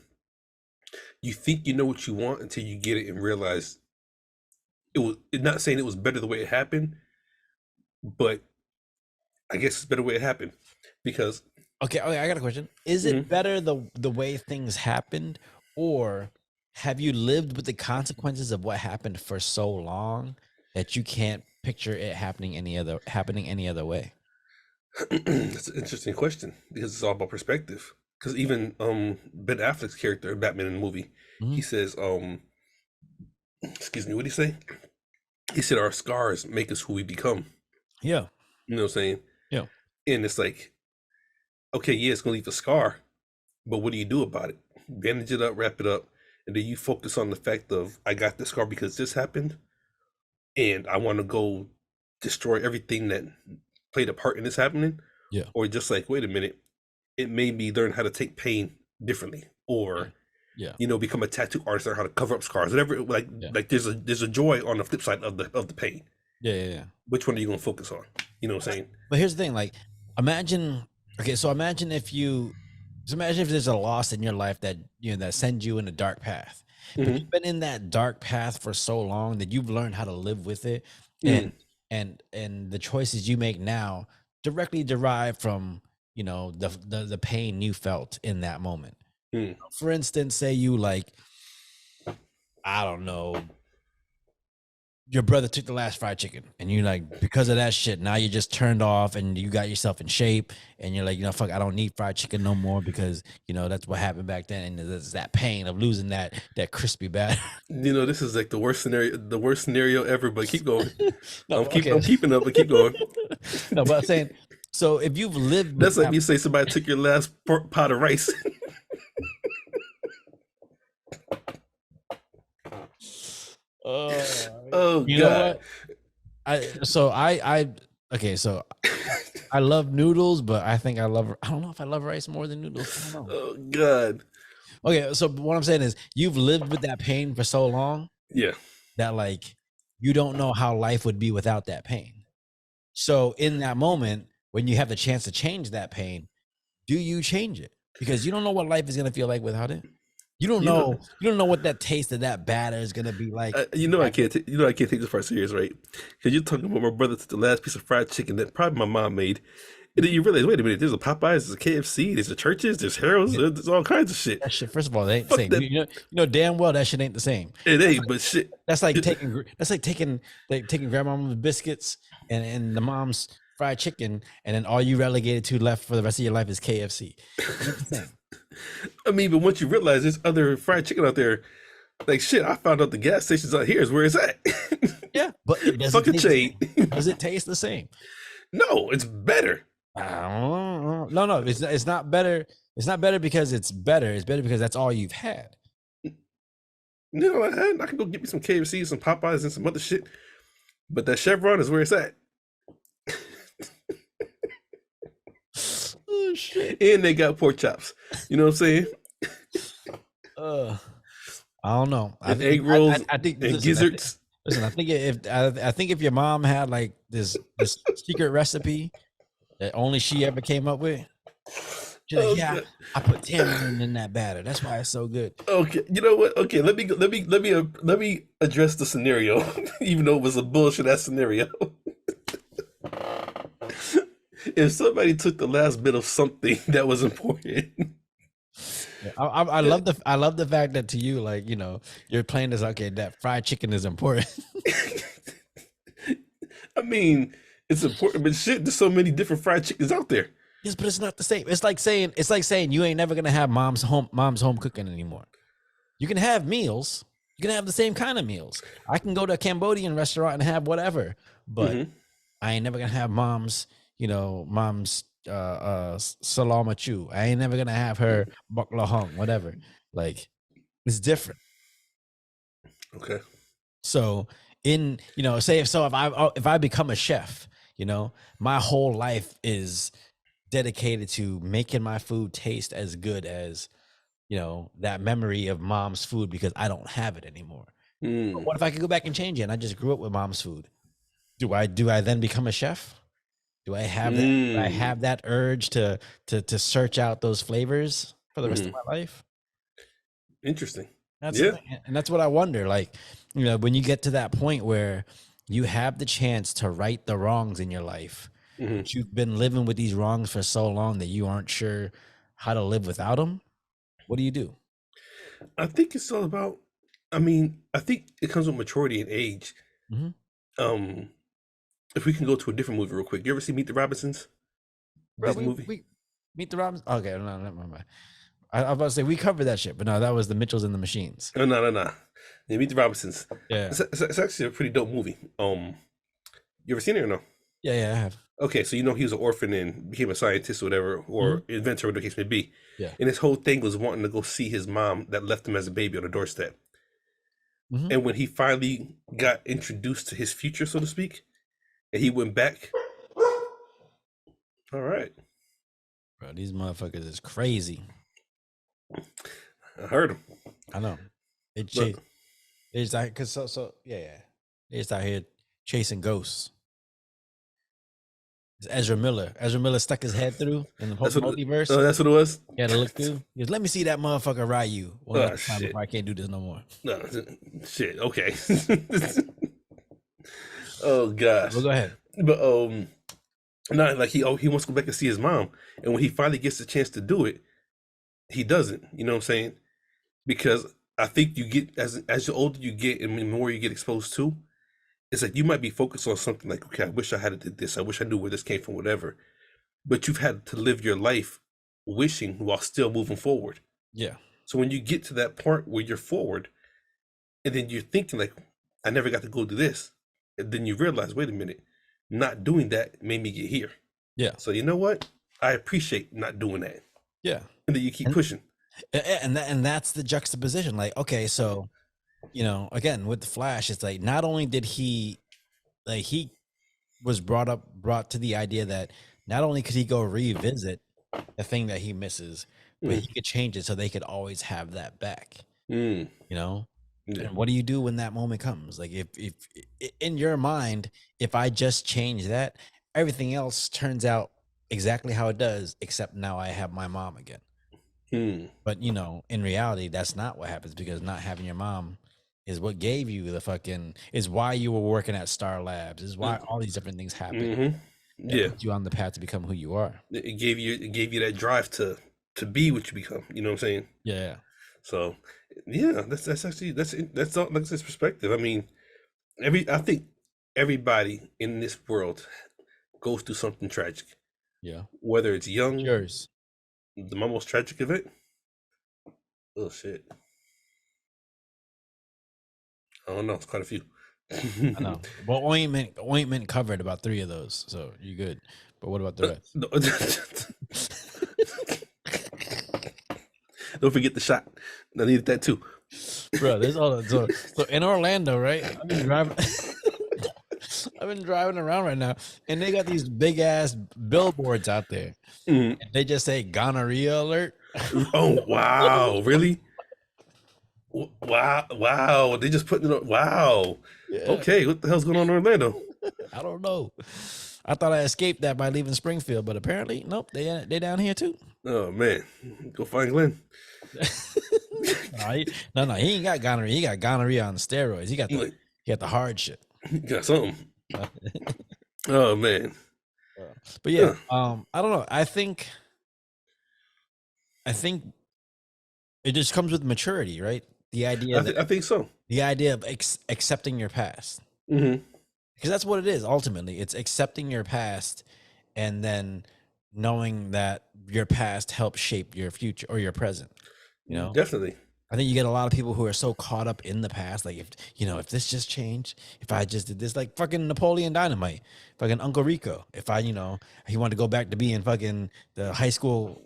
you think you know what you want until you get it and realize not saying it was better the way it happened, but I guess it's better the way it happened because. Okay, I got a question. Is it better the way things happened, or have you lived with the consequences of what happened for so long that you can't picture it happening any other way? That's an interesting question because it's all about perspective. Because even Ben Affleck's character, Batman in the movie, he says excuse me, what did he say? He said our scars make us who we become. Yeah. You know what I'm saying? Yeah. And it's like, okay, yeah, it's gonna leave a scar, but what do you do about it? Bandage it up, wrap it up, and then you focus on the fact of I got this scar because this happened, and I want to go destroy everything that played a part in this happening. Yeah. Or just like, wait a minute, it made me learn how to take pain differently, or yeah, become a tattoo artist, or how to cover up scars, whatever. Like there's a joy on the flip side of the pain. Yeah. Which one are you gonna focus on? You know what I'm saying? But here's the thing, like, imagine if there's a loss in your life that that sends you in a dark path. But you've been in that dark path for so long that you've learned how to live with it, and the choices you make now directly derive from the pain you felt in that moment. For instance, say you, like, I don't know, your brother took the last fried chicken, and you, like, because of that shit, now you just turned off and you got yourself in shape, and you're like, fuck, I don't need fried chicken no more, because that's what happened back then, and there's that pain of losing that crispy batter. This is like the worst scenario ever, but keep going. I'm keeping up, but keep going. No, but I'm saying, so if you've lived, that's like me say somebody took your last pot of rice. Oh you God. know what? So I love noodles, but I don't know if I love rice more than noodles. I don't know. Oh God. Okay, so what I'm saying is, you've lived with that pain for so long, that, like, you don't know how life would be without that pain. So in that moment, when you have the chance to change that pain, do you change it? Because you don't know what life is gonna feel like without it. You don't know. You don't know what that taste of that batter is gonna be like. I can't take this part serious, right? Because you're talking about my brother took the last piece of fried chicken that probably my mom made, and then you realize, wait a minute, there's a Popeyes, there's a KFC, there's a Churches, there's Harold's, there's all kinds of shit. That shit, first of all, they ain't the same. You know damn well that shit ain't the same. It ain't, but shit. That's like taking grandmama's biscuits and the mom's fried chicken, and then all you relegated to left for the rest of your life is KFC. I mean, but once you realize there's other fried chicken out there, like, shit, I found out the gas stations out here is where it's at. Yeah, but fucking chain. Does it taste the same? No, it's better. No, it's not better. It's not better because it's better. It's better because that's all you've had. I can go get me some KFC, some Popeyes, and some other shit. But that Chevron is where it's at. Oh shit! And they got pork chops. You know what I'm saying? I don't know. Egg rolls. I think and gizzards. I think if your mom had, like, this secret recipe that only she ever came up with, she's like, yeah, I put tamarind in that batter. That's why it's so good. Okay, you know what? Okay, let me address the scenario, even though it was a bullshit ass scenario. If somebody took the last bit of something that was important. I love the fact that to you, like, you're playing this, okay, that fried chicken is important. I mean, it's important, but shit, there's so many different fried chickens out there. Yes, but it's not the same. It's like saying you ain't never gonna have mom's home cooking anymore. You can have meals. You can have the same kind of meals. I can go to a Cambodian restaurant and have whatever, but I ain't never gonna have mom's salamachu. I ain't never gonna have her baklahong, whatever. Like, it's different. Okay. So if I become a chef, my whole life is dedicated to making my food taste as good as that memory of mom's food, because I don't have it anymore. But what if I could go back and change it, and I just grew up with mom's food? Do I then become a chef? Do I have that? Do I have that urge to search out those flavors for the rest of my life? Interesting. And that's what I wonder. Like, when you get to that point where you have the chance to right the wrongs in your life, but you've been living with these wrongs for so long that you aren't sure how to live without them, what do you do? I think it's all about. I think it comes with maturity and age. If we can go to a different movie real quick. You ever see Meet the Robinsons? Movie? Meet the Robinsons? Okay, no, never mind. I was about to say we covered that shit, but no, that was the Mitchells and the Machines. No. They Meet the Robinsons. Yeah. It's actually a pretty dope movie. You ever seen it or no? Yeah, I have. Okay, so he was an orphan and became a scientist or whatever, or inventor, whatever the case may be. Yeah. And his whole thing was wanting to go see his mom that left him as a baby on the doorstep. And when he finally got introduced to his future, so to speak, and he went back. All right. Bro, these motherfuckers is crazy. I heard him. I know. It's like, cause yeah. They're just out here chasing ghosts. It's Ezra Miller. Ezra Miller stuck his head through in the multiverse. Oh, that's what it was? He had to look through. He goes, let me see that motherfucker Ryu. Well, shit. I can't do this no more. No, shit. Okay. Oh gosh. Well, go ahead. But not like he wants to go back and see his mom, and when he finally gets the chance to do it, he doesn't. You know what I'm saying? Because I think you get as the older you get and the more you get exposed to, it's like you might be focused on something like, okay, I wish I had did this. I wish I knew where this came from, whatever. But you've had to live your life wishing while still moving forward. Yeah. So when you get to that point where you're forward, and then you're thinking like, I never got to go do this, and then you realize, wait a minute, not doing that made me get here. Yeah. So you know what? I appreciate not doing that. Yeah. And then you keep pushing. And that's the juxtaposition. Like, okay, so again with the Flash, it's like not only did he was brought to the idea that not only could he go revisit the thing that he misses, but he could change it so they could always have that back. Yeah. And what do you do when that moment comes? Like if in your mind, if I just change that, everything else turns out exactly how it does, except now I have my mom again. But in reality, that's not what happens, because not having your mom is what gave you is why you were working at Star Labs, is why all these different things happen. Yeah. Put you on the path to become who you are. It gave you that drive to be what you become. You know what I'm saying? Yeah. So yeah, that's all like this perspective. I mean, I think everybody in this world goes through something tragic. Yeah. Whether it's young, yours, my most tragic event. Oh shit. I don't know. It's quite a few. I know. Well, ointment covered about 3 of those, so you're good. But what about the rest? Don't forget the shot. I needed that too. Bro, there's all so in Orlando, right? I've been driving around right now, and they got these big ass billboards out there. And they just say gonorrhea alert. Oh wow, really? Wow. They just putting it on. Wow. Yeah. Okay, what the hell's going on in Orlando? I don't know. I thought I escaped that by leaving Springfield, but apparently, nope, they down here too. Oh man, go find Glenn. No, he ain't got gonorrhea. He got gonorrhea on steroids. He got the hard shit. He got something. Oh man. But yeah, I don't know. I think it just comes with maturity, right? The idea. I think so. The idea of accepting your past. Because that's what it is. Ultimately, it's accepting your past, and then knowing that your past helps shape your future or your present. Definitely. I think you get a lot of people who are so caught up in the past. Like if this just changed, if I just did this, like fucking Napoleon Dynamite, fucking Uncle Rico. If he wanted to go back to being fucking the high school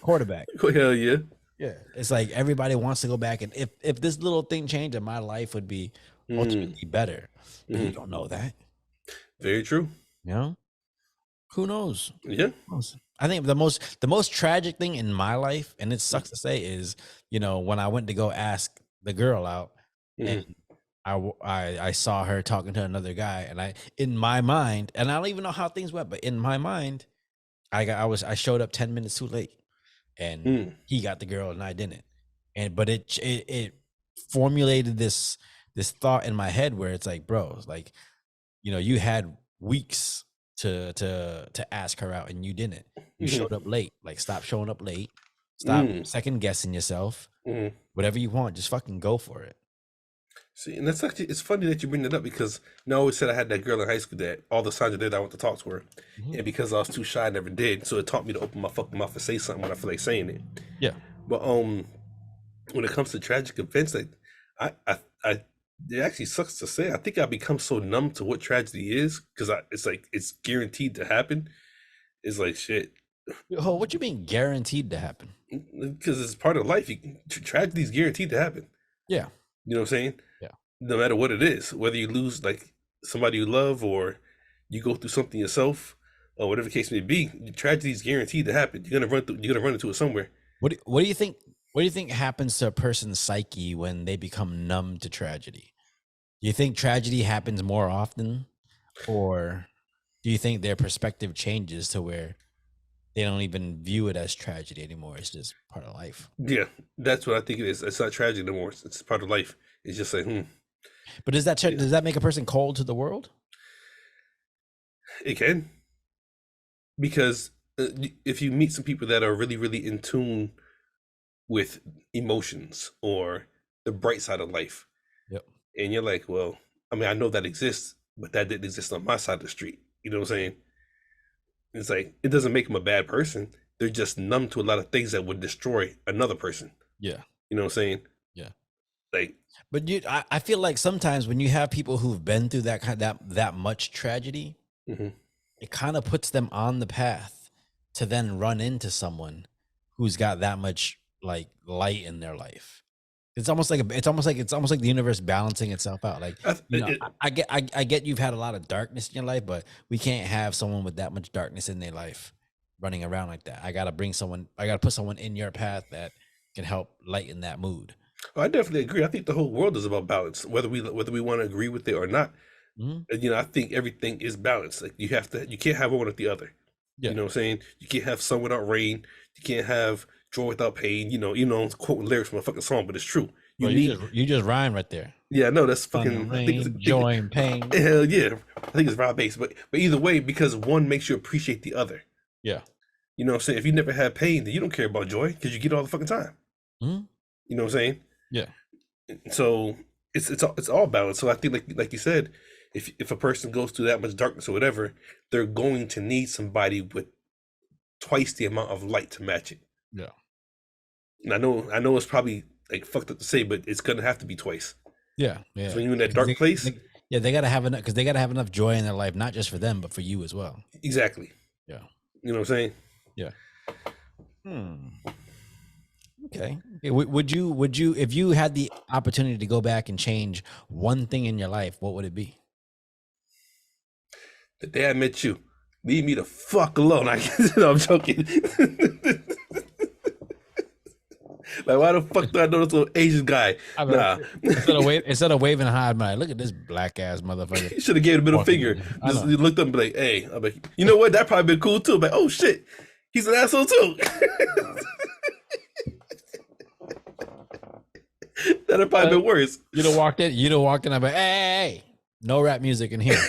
quarterback. Hell yeah. Yeah. It's like everybody wants to go back, and if this little thing changed, my life would be ultimately better. But you don't know that. Very true. Who knows? Yeah. I think the most tragic thing in my life, and it sucks to say, is when I went to go ask the girl out, and I saw her talking to another guy, and in my mind, and I don't even know how things went, but in my mind, I showed up 10 minutes too late, and he got the girl and I didn't, but it formulated this thought in my head where it's like, bro, it's like, you had weeks to ask her out and you didn't. You showed up late. Like, stop showing up late. Stop second guessing yourself. Whatever you want, just fucking go for it. See, and that's actually, it's funny that you bring that up, because I always said I had that girl in high school that all the signs did I went to talk to her, and because I was too shy, I never did. So it taught me to open my fucking mouth and say something when I feel like saying it. Yeah. But when it comes to tragic events, like I it actually sucks to say. I think I become so numb to what tragedy is because it's like it's guaranteed to happen. It's like shit. Oh, what you mean guaranteed to happen? Because it's part of life. Tragedy is guaranteed to happen. Yeah. You know what I'm saying? Yeah. No matter what it is, whether you lose like somebody you love or you go through something yourself or whatever the case may be, tragedy is guaranteed to happen. You're gonna run into it somewhere. What do you think? What do you think happens to a person's psyche when they become numb to tragedy? Do you think tragedy happens more often, or do you think their perspective changes to where they don't even view it as tragedy anymore? It's just part of life. Yeah, that's what I think it is. It's not tragedy anymore. It's part of life. It's just like, But does that make a person cold to the world? It can, because if you meet some people that are really, really in tune with emotions or the bright side of life, Yep. and you're like, well, I mean, I know that exists, but that didn't exist on my side of the street. You know what I'm saying? It's like it doesn't make them a bad person. They're just numb to a lot of things that would destroy another person. Yeah. You know what I'm saying? Yeah. Like, but I feel like sometimes when you have people who've been through that much tragedy, it kind of puts them on the path to then run into someone who's got that much like light in their life. It's almost like the universe balancing itself out. Like, I get you've had a lot of darkness in your life, but we can't have someone with that much darkness in their life running around like that. I gotta put someone in your path that can help lighten that mood. I definitely agree. I think the whole world is about balance, whether we want to agree with it or not. Mm-hmm. I think everything is balanced. Like you can't have one without the other. Yeah. You know what I'm saying? You can't have sun without rain. You can't have joy without pain. Quoting lyrics from a fucking song, but it's true. You just rhyme right there. Yeah, no, that's fucking rain, I think it's, joy and pain. Hell yeah. I think it's Rob Bass. But either way, because one makes you appreciate the other. Yeah. You know what I'm saying? If you never had pain, then you don't care about joy because you get it all the fucking time. Mm-hmm. You know what I'm saying? Yeah. So it's all balanced. So I think like you said, if a person goes through that much darkness or whatever, they're going to need somebody with twice the amount of light to match it. Yeah. And I know it's probably like fucked up to say, but it's gonna have to be twice. Yeah. Yeah. So when you're in that dark place, they gotta have enough because they gotta have enough joy in their life, not just for them, but for you as well. Exactly. Yeah. You know what I'm saying? Yeah. Okay. Would you, if you had the opportunity to go back and change one thing in your life, what would it be? The day I met you, leave me the fuck alone. I'm joking. Like, why the fuck do I know this little Asian guy? Nah. Instead of waving hi, I'm like, look at this black ass motherfucker. You should have gave a middle finger. You looked up and be like, hey, I'm like, you know what? That probably been cool too. I'm like, oh shit, he's an asshole too. That'd probably been worse. You'd have walked in. I'm like, hey, no rap music in here.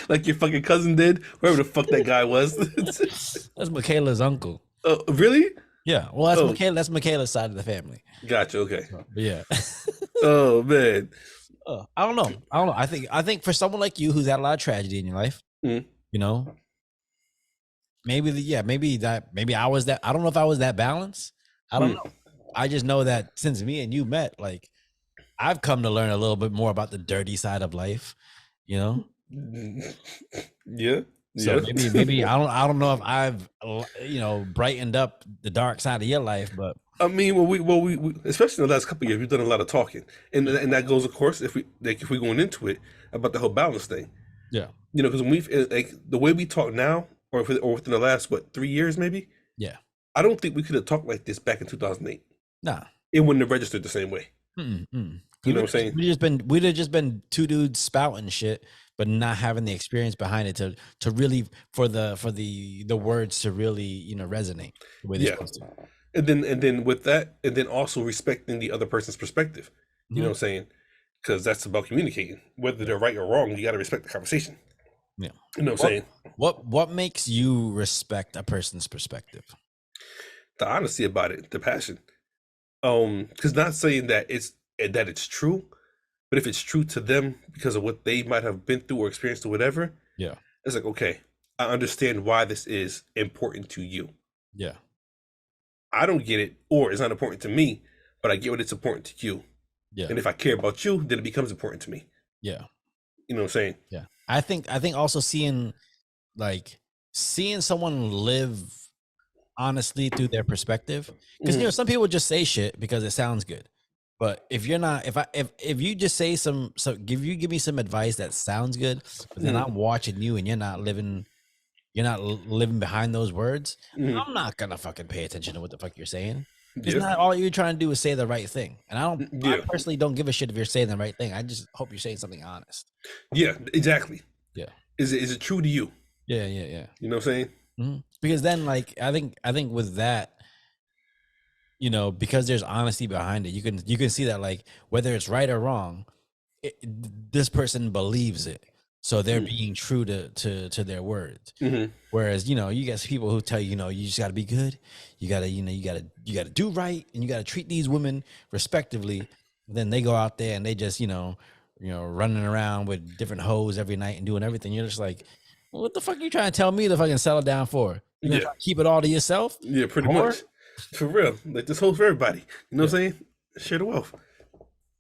Like your fucking cousin did, whoever the fuck that guy was. That's Michaela's uncle. Oh, really? Yeah. Well, that's Michaela's side of the family. Gotcha. Okay. Yeah. Oh man. I don't know. I think for someone like you who's had a lot of tragedy in your life, you know, maybe I was that. I don't know if I was that balanced. I don't know. I just know that since me and you met, like, I've come to learn a little bit more about the dirty side of life, you know? Yeah. So maybe I don't know if I've brightened up the dark side of your life, but I mean, we especially in the last couple of years, we've done a lot of talking, and that goes, of course, if we're going into it about the whole balance thing. Yeah. Because when we've like the way we talk now, or within the last 3 years maybe. Yeah. I don't think we could have talked like this back in 2008. Nah. It wouldn't have registered the same way. You know what I'm saying? We'd have just been two dudes spouting shit, but not having the experience behind it to really for the words to really resonate the way they're supposed to. And then with that, and then also respecting the other person's perspective. You know what I'm saying? Because that's about communicating. Whether they're right or wrong, you got to respect the conversation. Yeah. You know what I'm saying? What makes you respect a person's perspective? The honesty about it, the passion. Because not saying that it's true, but if it's true to them because of what they might have been through or experienced or whatever, yeah, it's like, okay, I understand why this is important to you. Yeah. I don't get it, or it's not important to me, but I get what it's important to you. Yeah. And if I care about you, then it becomes important to me. Yeah. You know what I'm saying? Yeah. I think also seeing someone live honestly through their perspective, because some people just say shit because it sounds good. But if you're not, if you just say give me some advice that sounds good, but then I'm watching you and you're not living behind those words, I'm not gonna fucking pay attention to what the fuck you're saying. Because not all you're trying to do is say the right thing. And I personally don't give a shit if you're saying the right thing. I just hope you're saying something honest. Yeah, exactly. Yeah. Is it true to you? Yeah. You know what I'm saying? Mm-hmm. Because then, like, I think with that, because there's honesty behind it, you can see that, like, whether it's right or wrong, this person believes it, so they're being true to their words. Whereas you get people who tell you you just got to be good, you got to do right, and you got to treat these women respectively. Then they go out there and they just running around with different hoes every night and doing everything. You're just like, well, what the fuck are you trying to tell me to fucking settle down for? You gonna keep it all to yourself? Yeah, pretty much. For real. Like, this hoes for everybody. You know what I'm saying? Share the wealth.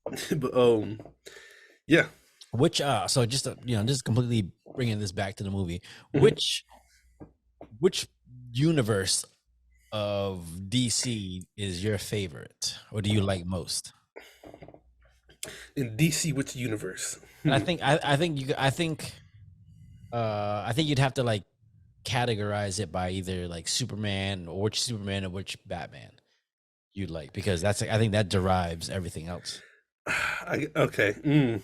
But yeah. Which so just just completely bringing this back to the movie, which universe of DC is your favorite, or do you like most? In DC, which universe? And I think you'd have to like categorize it by either like Superman or which Batman you like, because I think that derives everything else. Okay.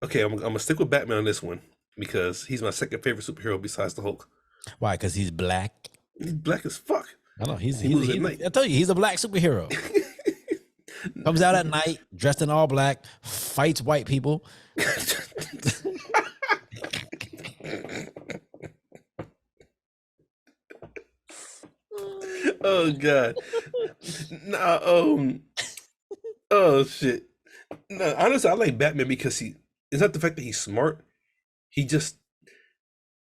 Okay, I'm gonna stick with Batman on this one because he's my second favorite superhero besides the Hulk. Why? Because he's black. He's black as fuck. I know he's I tell you, he's a black superhero. Comes out at night, dressed in all black, fights white people. Oh God. Nah. Oh shit. No, honestly, I like Batman because it's not the fact that he's smart.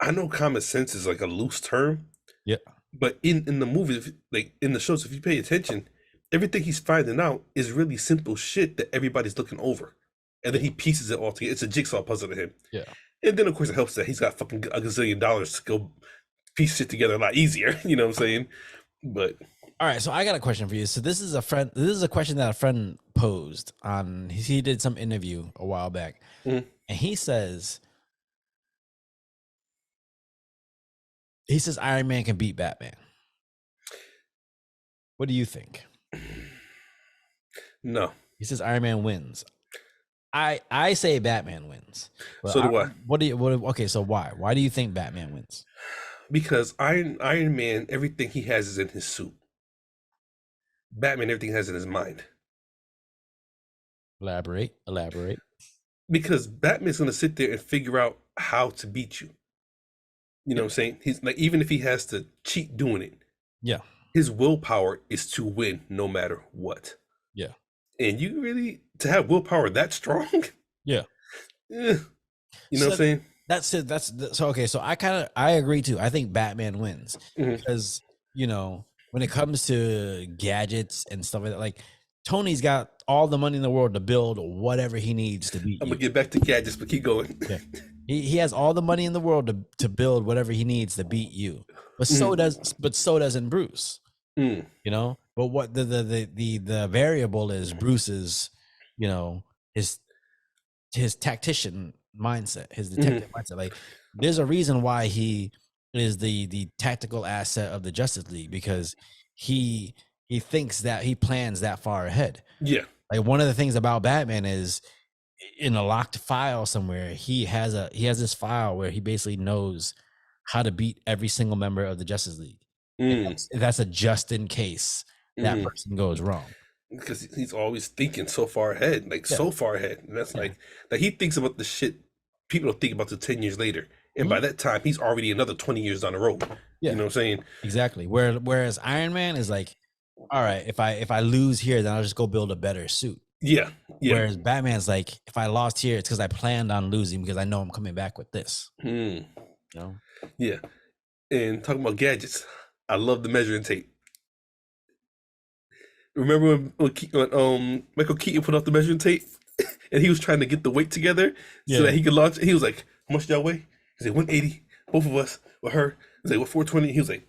I know common sense is like a loose term. Yeah. But in the movies, like in the shows, if you pay attention, everything he's finding out is really simple shit that everybody's looking over. And then he pieces it all together. It's a jigsaw puzzle to him. Yeah. And then of course it helps that he's got fucking a gazillion dollars to go piece shit together a lot easier. You know what I'm saying? But all right, so I got a question for you. So this is a question that a friend posed on. He did some interview a while back, and he says Iron Man can beat Batman. What do you think? No. He says Iron Man wins. I say Batman wins. So do I. Okay, so why? Why do you think Batman wins? Because Iron Man, everything he has is in his suit. Batman, everything he has in his mind. Elaborate. Because Batman's gonna sit there and figure out how to beat you. You know what I'm saying? He's like, even if he has to cheat doing it. Yeah. His willpower is to win no matter what. Yeah. And you really, to have willpower that strong? Yeah. You know what I'm saying? That's it. So okay. So I agree too. I think Batman wins because when it comes to gadgets and stuff like that, like Tony's got all the money in the world to build whatever he needs to beat. I'm gonna get back to gadgets, but keep going. Yeah. He has all the money in the world to build whatever he needs to beat you. But so doesn't Bruce. But what the variable is Bruce's, his tactician mindset, his detective mindset. Like, there's a reason why he is the tactical asset of the Justice League, because he thinks that he plans that far ahead. Yeah. Like, one of the things about Batman is in a locked file somewhere, he has this file where he basically knows how to beat every single member of the Justice League. That's a just in case that person goes wrong. Because he's always thinking so far ahead, so far ahead. And that's like he thinks about the shit people don't think about till 10 years later. And by that time, he's already another 20 years down the road. Yeah. You know what I'm saying? Exactly. Whereas Iron Man is like, all right, if I lose here, then I'll just go build a better suit. Yeah. Whereas Batman's like, if I lost here, it's because I planned on losing because I know I'm coming back with this. No. Yeah. And talking about gadgets, I love the measuring tape. Remember when Michael Keaton put out the measuring tape and he was trying to get the weight together so that he could launch? He was like, "How much y'all weigh?" He said, 180. Both of us with her. He said, "What, 420?" He was like,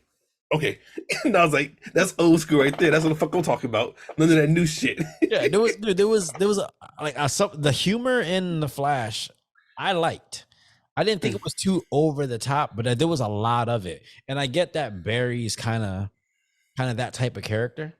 "Okay." And I was like, "That's old school right there. That's what the fuck I'm talking about. None of that new shit." Yeah, there was the humor in the Flash. I liked. I didn't think it was too over the top, but there was a lot of it, and I get that Barry's kind of that type of character.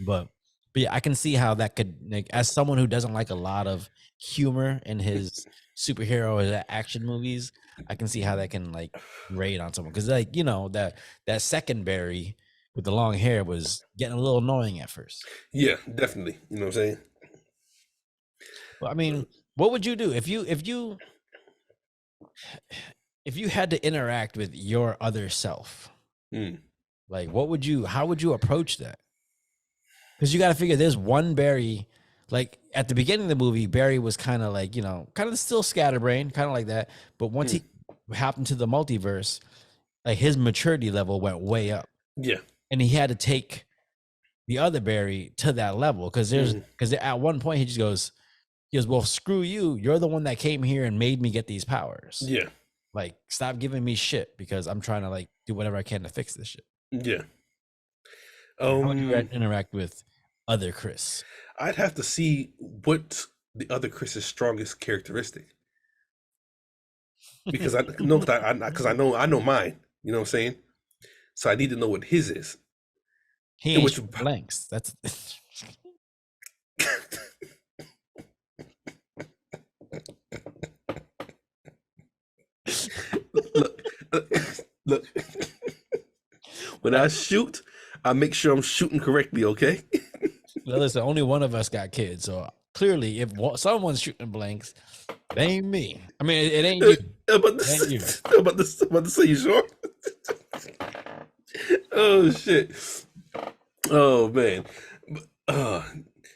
But yeah, I can see how that could, like, as someone who doesn't like a lot of humor in his superhero or action movies, I can see how that can like grate on someone, because like, you know, that second Barry with the long hair was getting a little annoying at first. Yeah, definitely. You know what I'm saying? Well, I mean, what would you do if you had to interact with your other self? Like, how would you approach that? Because you got to figure there's one Barry, like at the beginning of the movie, Barry was kind of like, you know, kind of still scatterbrained, kind of like that. But once he happened to the multiverse, like his maturity level went way up. Yeah. And he had to take the other Barry to that level, because at one point he goes, well, screw you. You're the one that came here and made me get these powers. Yeah. Like, stop giving me shit, because I'm trying to like do whatever I can to fix this shit. Yeah. How would you interact with other Chris? I'd have to see what the other Chris's strongest characteristic, because I know mine. You know what I'm saying? So I need to know what his is. He ain't shooting blanks. That's look. When I shoot, I make sure I'm shooting correctly. Okay. Well, listen, only one of us got kids, so clearly, if someone's shooting blanks, it ain't me. I mean, it ain't you. I'm about to say, you sure? Oh shit. Oh man.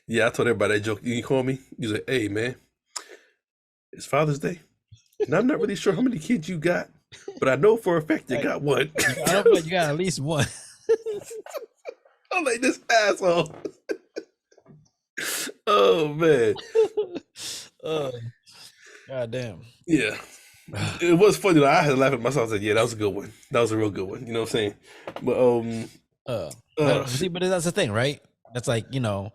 Yeah, I told everybody that joke. You call me. You say, "Hey man, it's Father's Day, and I'm not really sure how many kids you got, but I know for a fact you got one." I don't think you got at least one. I'm like, this asshole. Oh man. God damn. Yeah. It was funny though. I had to laugh at myself. I said, "Yeah, that was a good one. That was a real good one." You know what I'm saying? But see, but that's the thing, right? That's like, you know,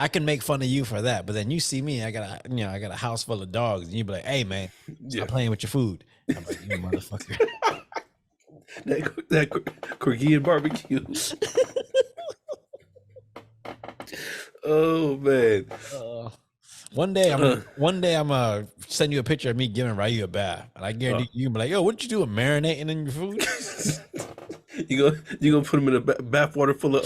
I can make fun of you for that, but then you see me, I got a house full of dogs, and you be like, "Hey man, stop playing with your food." I'm like, "You motherfucker." that Corgian barbecue. Oh man. One day I'm gonna send you a picture of me giving Ryu a bath, and I guarantee you be like, "Yo, what did you do? Marinating in your food?" You gonna put him in a bath water full of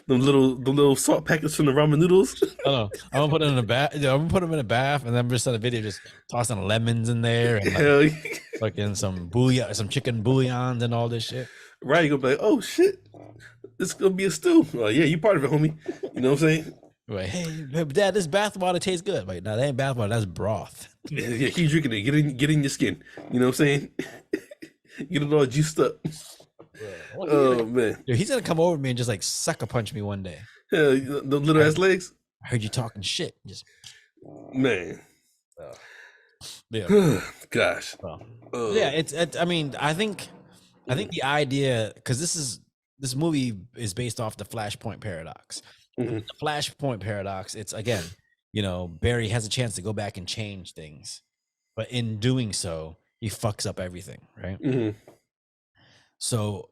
the little salt packets from the ramen noodles? I'm gonna put him in a bath. I'm gonna put him in a bath, and then just on a video just tossing lemons in there and like, fucking some bouillon, some chicken bouillons and all this shit. Right, you gonna be like, "Oh shit, this is gonna be a stew." Well, yeah, you part of it, homie. You know what I'm saying? Right. Hey, Dad, this bath water tastes good. Like, no, that ain't bath water. That's broth. Yeah, keep drinking it. Get in your skin. You know what I'm saying? Get it all juiced up. Oh man, dude, he's gonna come over me and just like sucker punch me one day. Yeah, the little ass legs. I heard you talking shit. Just man. Yeah. Gosh. Yeah, it's. I mean, I think the idea, because this movie is based off the Flashpoint paradox. The Flashpoint paradox. It's, again, you know, Barry has a chance to go back and change things, but in doing so, he fucks up everything, right? So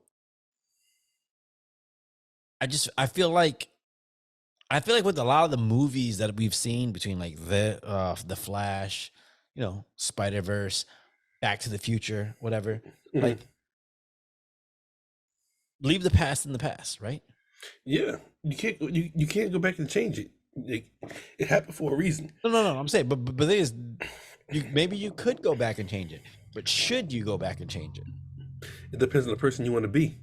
I feel like with a lot of the movies that we've seen between like the Flash, you know, Spider-Verse, Back to the Future, whatever, like, leave the past in the past, right? Yeah, you can't go back and change it. It happened for a reason. No. I'm saying, but the thing is, maybe you could go back and change it, but should you go back and change it? It depends on the person you want to be.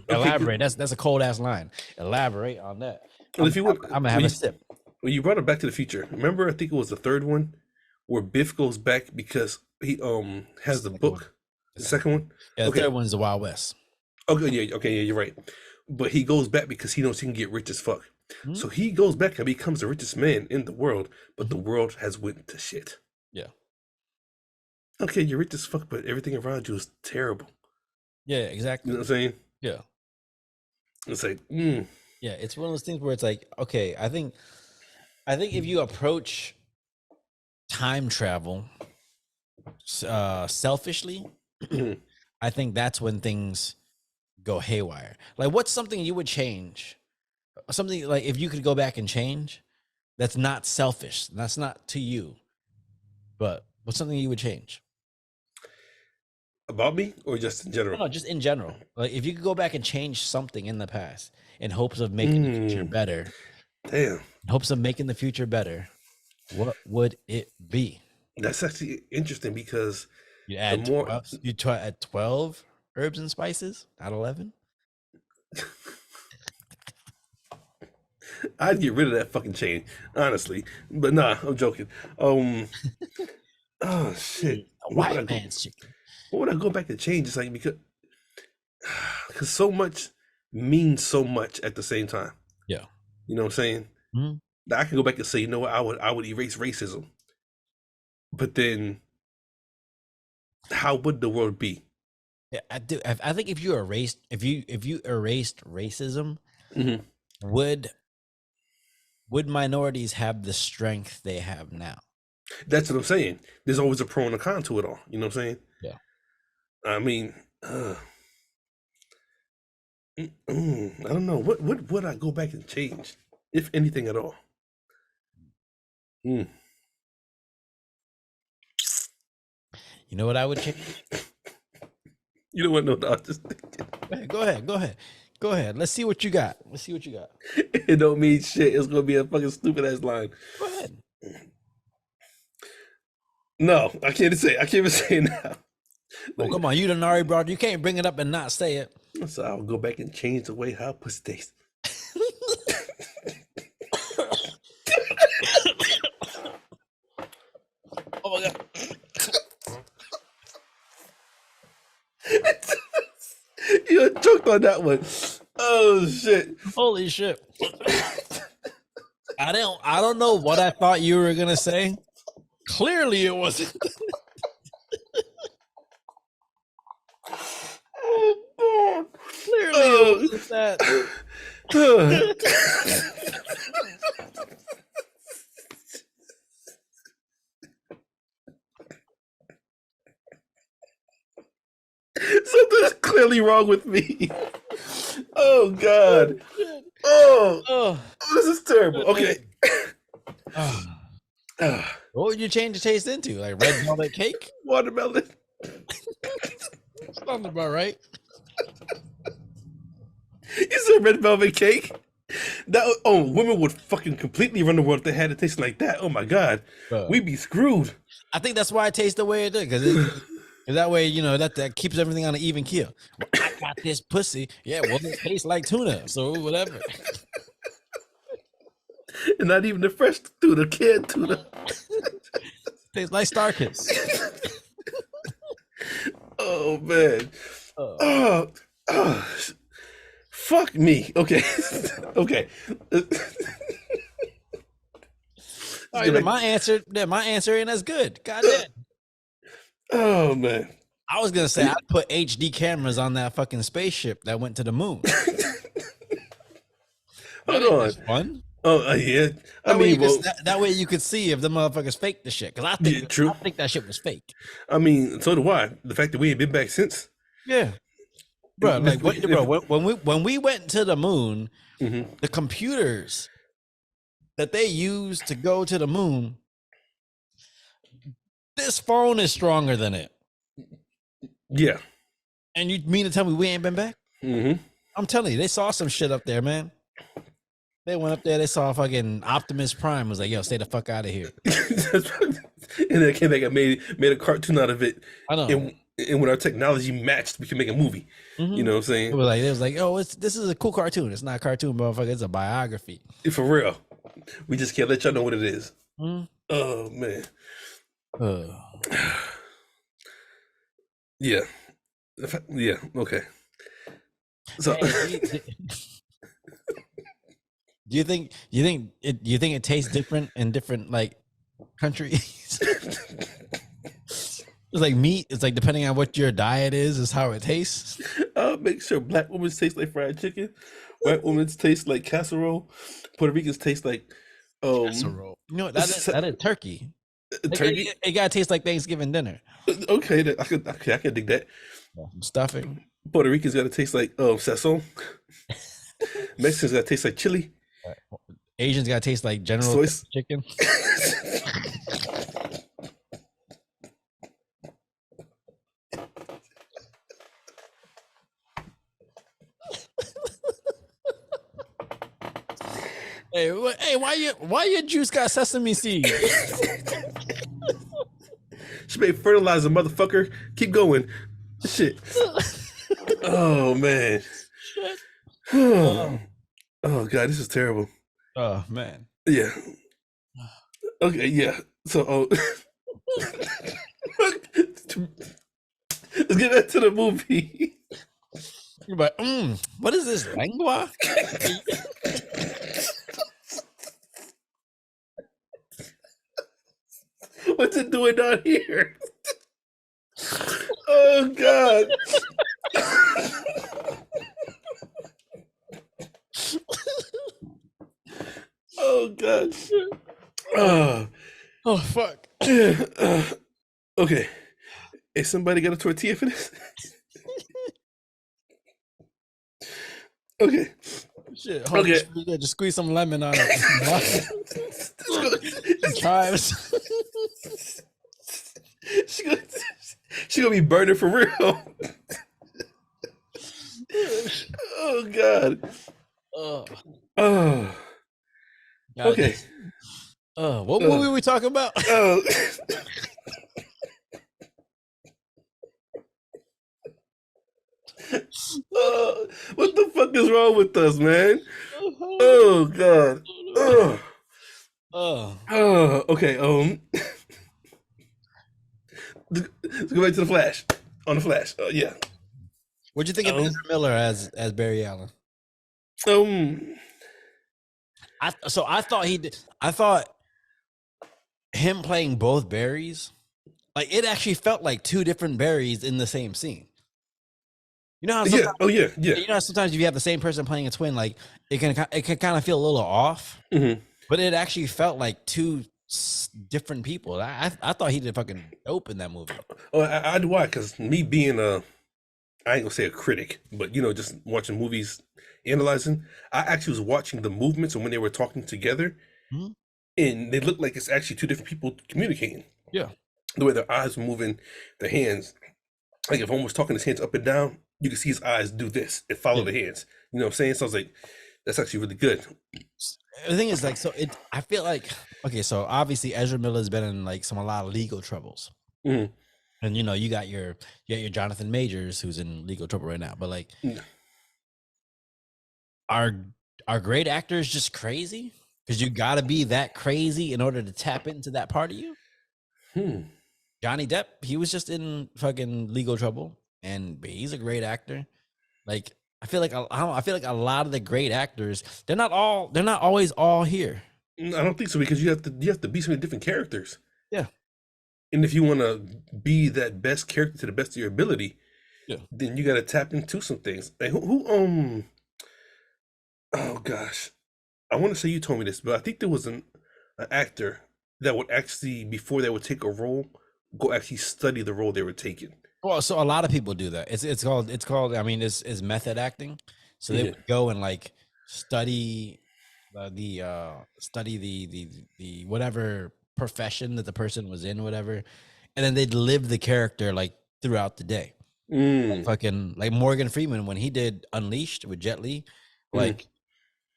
Elaborate. That's a cold ass line. Elaborate on that. Well, if you would, I'm gonna have a sip. Well, you brought it Back to the Future. Remember, I think it was the third one where Biff goes back because he has the book. The second one. Yeah, the third one's the Wild West. Okay, yeah, you're right. But he goes back because he knows he can get rich as fuck. Mm-hmm. So he goes back and becomes the richest man in the world, but the world has went to shit. Yeah. Okay, you're rich as fuck, but everything around you is terrible. Yeah, exactly. You know what I'm saying? Yeah. It's like, Yeah, it's one of those things where it's like, okay, I think if you approach time travel selfishly, I think that's when things go haywire. Like, what's something you would change? Something like, if you could go back and change, that's not selfish. That's not to you. But what's something you would change? About me, or just in general? No, just in general. Like, if you could go back and change something in the past in hopes of making the future better. Damn. In hopes of making the future better, what would it be? That's actually interesting because you add 12 herbs and spices, not 11. I'd get rid of that fucking chain, honestly. But nah, I'm joking. Oh shit. White man's chicken. What would I go back and change? It's like because so much means so much at the same time. Yeah. You know what I'm saying? Mm-hmm. I can go back and say, you know what, I would erase racism. But then how would the world be? Yeah, I do. I think if you erased racism, would minorities have the strength they have now? That's what I'm saying. There's always a pro and a con to it all. You know what I'm saying? Yeah. I mean, I don't know. What would I go back and change, if anything at all? You know what I would change? You know what? No, I was just thinking. Go ahead. Let's see what you got. It don't mean shit. It's gonna be a fucking stupid ass line. Go ahead. No, I can't even say it now. Well, come on, you done already brought. You can't bring it up and not say it. So I'll go back and change the way how pussy tastes. Oh my god. You choked on that one. Oh shit. Holy shit. I don't know what I thought you were gonna say. Clearly it wasn't. Oh, clearly it wasn't that. Something's clearly wrong with me. Oh god. Oh, this is terrible. Okay. What would you change the taste into? Like red velvet cake? Watermelon. Sounds about right. You said red velvet cake? Women would fucking completely run the world if they had it tasting like that. Oh my god. We'd be screwed. I think that's why it tastes the way it did, because that way, you know, that keeps everything on an even keel. Well, I got this pussy. Yeah, well, it tastes like tuna, so whatever. And not even the fresh tuna, canned tuna. Tastes like Starkist. Oh man. Fuck me. Okay. Okay. All right, my answer ain't as good. God damn. Oh man. I was gonna say I'd put HD cameras on that fucking spaceship that went to the moon. Hold on. That's fun. Oh yeah. That way you could see if the motherfuckers faked the shit. Because I think that shit was fake. I mean, so do I. The fact that we ain't been back since. Yeah. Bro, when we went to the moon, the computers that they used to go to the moon, this phone is stronger than it. Yeah. And you mean to tell me we ain't been back? I'm telling you, they saw some shit up there, man. They went up there, they saw fucking Optimus Prime, was like, yo, stay the fuck out of here. And then came back and made a cartoon out of it. I know. And when our technology matched, we can make a movie. You know what I'm saying? It was like, oh, this is a cool cartoon. It's not a cartoon, motherfucker. It's a biography. For real. We just can't let y'all know what it is. Oh man. Yeah. Yeah. Okay. So, Hey, do you think it tastes different in different like countries? It's like meat. It's like depending on what your diet is how it tastes. make sure black women's taste like fried chicken, white women's taste like casserole, Puerto Ricans taste like Casserole. You know what, that is turkey. Like, turkey. it gotta taste like Thanksgiving dinner. Okay, I can dig that. Stuffing. Puerto Ricans gotta taste like sazon. Mexicans gotta taste like chili. Asians gotta taste like General Soy. Chicken. Hey, why your juice got sesame seeds? She made fertilizer, motherfucker. Keep going. Shit. Oh man. Shit. Oh god, this is terrible. Oh man. Yeah. Okay, yeah. So let's get back to the movie. You're like, what is this, lengua? What's it doing down here? Oh god. Oh god. Oh fuck. Okay. Is somebody got a tortilla for this? Okay. Shit. Okay. Just squeeze some lemon on it. Chives. She gonna be burning for real. Oh god. Oh. Okay. What movie are we talking about? What the fuck is wrong with us, man? Oh god. Okay. Let's go back to the Flash. On the Flash. Yeah. What'd you think of Ezra Miller as Barry Allen? I thought him playing both Barrys, like it actually felt like two different Barrys in the same scene. You know how yeah. You know how sometimes if you have the same person playing a twin, like it can kind of feel a little off. Mm-hmm. But it actually felt like two different people. I thought he did fucking dope in that movie. Oh, I do why? Because me being I ain't gonna say a critic, but just watching movies, analyzing, I actually was watching the movements and when they were talking together, and they look like it's actually two different people communicating. Yeah. The way their eyes were moving, their hands. Like if one was talking his hands up and down, you can see his eyes do this and follow the hands. You know what I'm saying? So I was like, that's actually really good. The thing is, like, I feel like, okay, so obviously Ezra Miller's been in like a lot of legal troubles. Mm-hmm. And you got your Jonathan Majors who's in legal trouble right now. But like, are great actors just crazy? Because you got to be that crazy in order to tap into that part of you. Johnny Depp, he was just in fucking legal trouble, and he's a great actor. Like, I feel like a lot of the great actors, they're not always all here. I don't think so, because you have to be so many different characters. Yeah. And if you want to be that best character to the best of your ability, then you got to tap into some things. Like who oh gosh, I want to say you told me this, but I think there was an actor that would actually, before they would take a role, go actually study the role they were taking. Well, so a lot of people do that. It's called. I mean, it's method acting. So they would go and like study the whatever profession that the person was in, whatever, and then they'd live the character like throughout the day. Like fucking like Morgan Freeman when he did Unleashed with Jet Li, like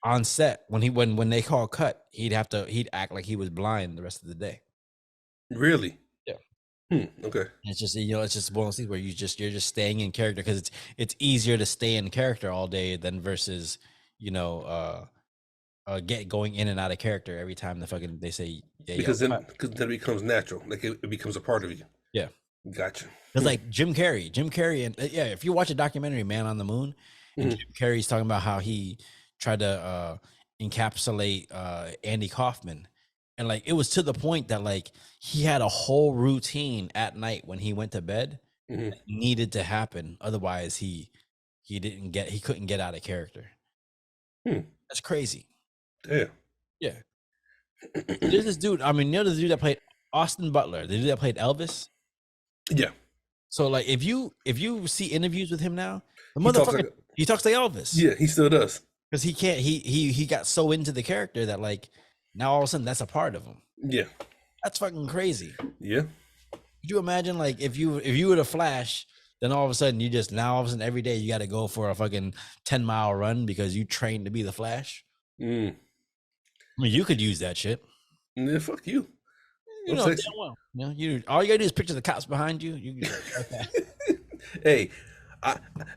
on set when they call cut, he'd act like he was blind the rest of the day. Really? Yeah. Okay. It's just it's just one of those things where you're just staying in character, because it's easier to stay in character all day than versus get going in and out of character every time they say because then it becomes natural, like it becomes a part of you. Yeah, gotcha. It's like Jim Carrey, and if you watch a documentary, Man on the Moon, and Jim Carrey's talking about how he tried to encapsulate Andy Kaufman, and like it was to the point that like he had a whole routine at night when he went to bed that needed to happen, otherwise he couldn't get out of character. That's crazy. Yeah. There's this dude. I mean, you know the dude that played Austin Butler, the dude that played Elvis. Yeah. So like, if you see interviews with him now, the motherfucker he talks like Elvis. Yeah, he still does. Because he can't. He got so into the character that like now all of a sudden that's a part of him. Yeah. That's fucking crazy. Yeah. Could you imagine like if you were the Flash, then all of a sudden all of a sudden every day you got to go for a fucking 10-mile run because you trained to be the Flash? I mean, you could use that shit. Yeah, fuck you. You know, well, all you gotta do is picture the cops behind you. You can okay.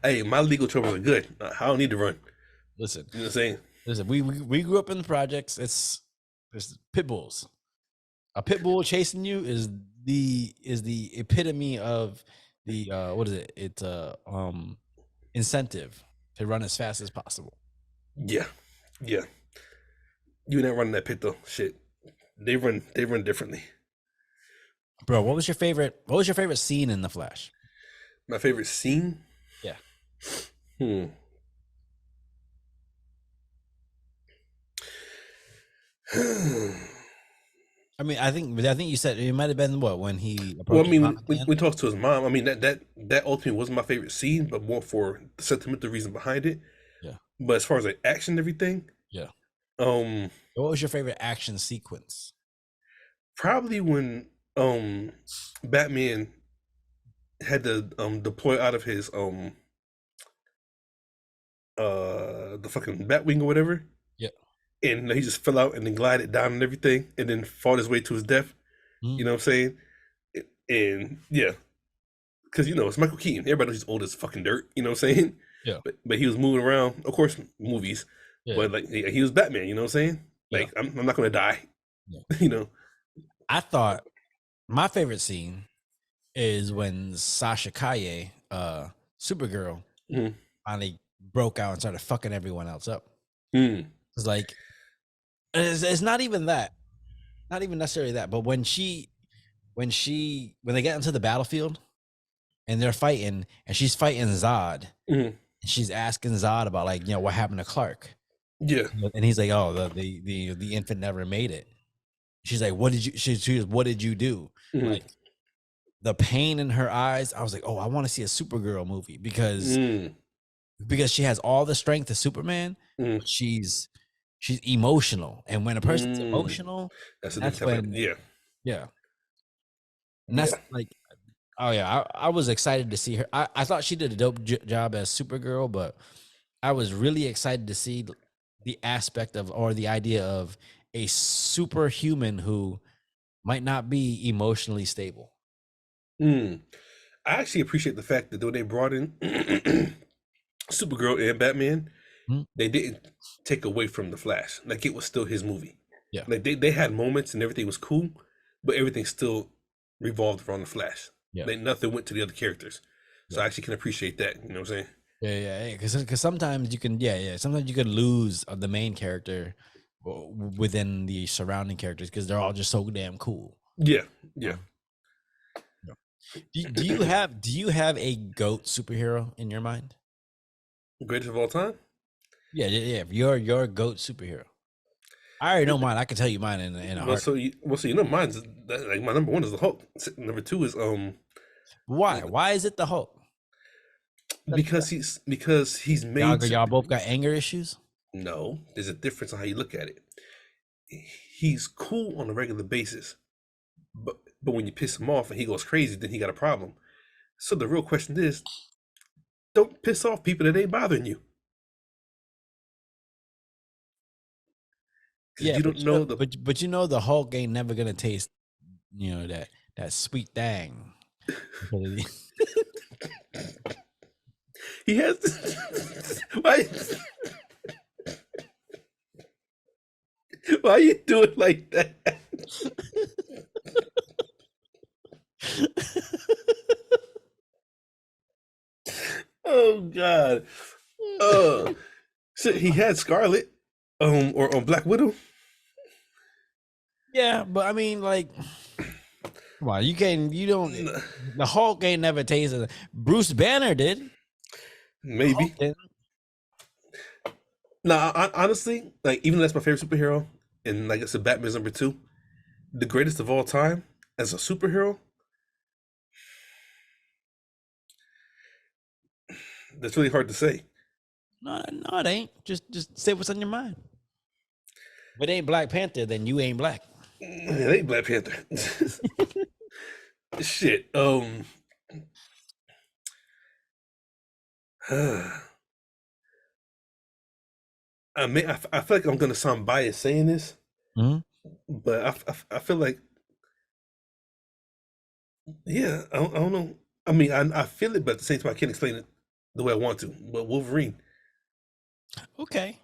Hey, my legal troubles are good. I don't need to run. Listen, you know what I'm saying? Listen, we grew up in the projects. It's pit bulls. A pit bull chasing you is the epitome of the what is it? It's incentive to run as fast as possible. Yeah. You not running that pit though. Shit. They run differently. Bro, what was your favorite scene in The Flash? My favorite scene? Yeah. I mean, I think you said it might have been when he. Well, I mean, we talked to his mom. I mean, that ultimately wasn't my favorite scene, but more for the sentimental reason behind it. Yeah. But as far as like action and everything, yeah. What was your favorite action sequence? Probably when Batman had to deploy out of his the fucking Batwing or whatever. Yeah. And he just fell out and then glided down and everything and then fought his way to his death. You know what I'm saying? And yeah. Because, it's Michael Keaton. Everybody knows he's old as fucking dirt. You know what I'm saying? Yeah. But he was moving around. Of course, movies. Yeah. But like he was Batman. You know what I'm saying? Like, yeah. I'm not going to die. Yeah. I thought my favorite scene is when Sasha Calle, Supergirl, finally broke out and started fucking everyone else up. It's like, it's not even that, not even necessarily that, but when they get into the battlefield and they're fighting and she's fighting Zod, and she's asking Zod about like, what happened to Clark? Yeah. And he's like, oh, the infant never made it. She's like, what did you do? Like the pain in her eyes. I was like, oh, I want to see a Supergirl movie because she has all the strength of Superman. She's emotional. And when a person's emotional, that's when, yeah. And that's like, oh yeah, I was excited to see her. I thought she did a dope job as Supergirl, but I was really excited to see the aspect of, or the idea of, a superhuman who might not be emotionally stable. I actually appreciate the fact that when they brought in Supergirl and Batman, they didn't take away from the Flash. Like it was still his movie. Yeah. Like they had moments and everything was cool, but everything still revolved around the Flash. Yeah. Like nothing went to the other characters. So I actually can appreciate that. You know what I'm saying? Yeah. Because sometimes you can, sometimes you could lose the main character within the surrounding characters because they're all just so damn cool. Yeah. Do you have a GOAT superhero in your mind? Greatest of all time? Yeah. Your GOAT superhero. I already know mine. I can tell you mine in a heart. So mine's like my number one is the Hulk. Number two is Why? Why is it the Hulk? Because he's made. Y'all both got anger issues? No, there's a difference on how you look at it. He's cool on a regular basis, but when you piss him off and he goes crazy, then he got a problem. So the real question is, don't piss off people that ain't bothering you. Yeah, you don't know but you know the Hulk ain't never gonna taste, that sweet thing. He has. Why? Why you do it like that? Oh God. So he had Scarlet, or on Black Widow. Yeah, but I mean, like, come on, you don't. The Hulk ain't never tasted it. Bruce Banner did. Maybe. Nah, honestly, like, even though that's my favorite superhero, and like I said, Batman's number 2, the greatest of all time as a superhero. That's really hard to say. No, it ain't. Just say what's on your mind. If it ain't Black Panther, then you ain't black. It ain't Black Panther. Shit. I mean, I feel like I'm gonna sound biased saying this, but I feel like, yeah, I don't know. I mean, I feel it, but at the same time, I can't explain it the way I want to. But Wolverine, Okay.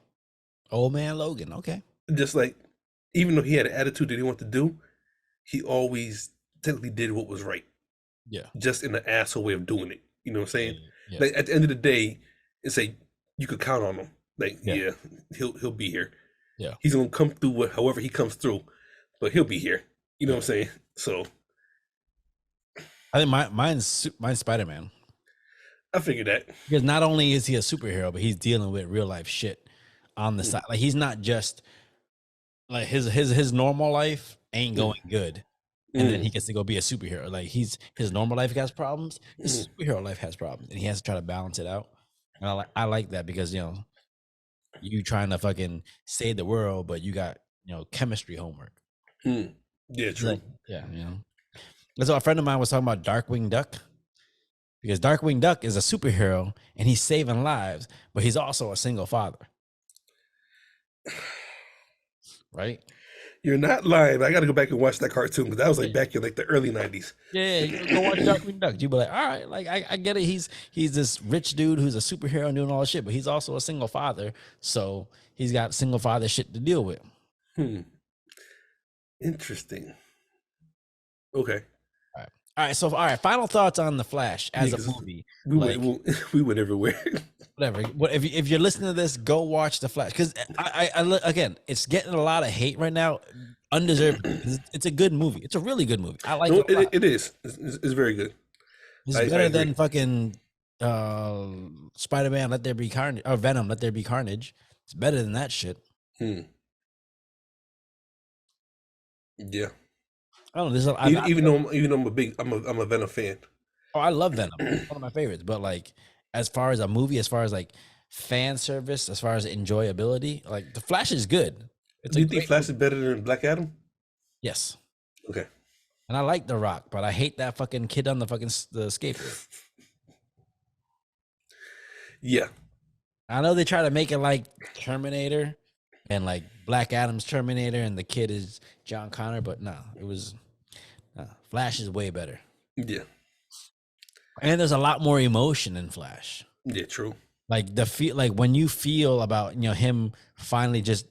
Old man Logan. Okay. just like, even though he had an attitude that he wanted to do, he always technically did what was right. Yeah. Just in an asshole way of doing it. You know what I'm saying? Yeah. Like, at the end of the day, it's like you could count on him. Like, yeah, he'll be here. Yeah. He's gonna come through however he comes through, but he'll be here. You know what I'm saying? So I think mine's Spider-Man. I figured that. Because not only is he a superhero, but he's dealing with real life shit on the side. Like, he's not just like his normal life ain't going good, and then he gets to go be a superhero. Like, his normal life has problems, his superhero life has problems, and he has to try to balance it out. And I like that, because you trying to fucking save the world, but you got chemistry homework. Yeah, true. Like, yeah, And so a friend of mine was talking about Darkwing Duck, because Darkwing Duck is a superhero and he's saving lives, but he's also a single father. Right? You're not lying. I got to go back and watch that cartoon, because that was like back in like the early 90s. Yeah, you go watch Darkwing Duck. You be like, all right, like I get it. He's this rich dude who's a superhero and doing all this shit, but he's also a single father, so he's got single father shit to deal with. Interesting. Okay. All right. So, final thoughts on The Flash as a movie. We went everywhere. Whatever. If you're listening to this, go watch The Flash, because I again, it's getting a lot of hate right now, undeserved. It's a good movie. It's a really good movie. I like it. It is. It's very good. It's better than fucking Spider-Man Let There Be Carnage, or Venom Let There Be Carnage. It's better than that shit. Yeah. I don't know. Even though I'm a Venom fan. Oh, I love Venom. It's one of my favorites. But like, as far as a movie, as far as like fan service, as far as enjoyability, like The Flash is good. Do you think Flash is better than Black Adam? Yes. Okay. And I like The Rock, but I hate that fucking kid on the skateboard. Yeah. I know they try to make it like Terminator, and like Black Adam's Terminator, and the kid is John Connor, but no, Flash is way better. Yeah. And there's a lot more emotion in Flash. Yeah, true. Like when you feel about him finally just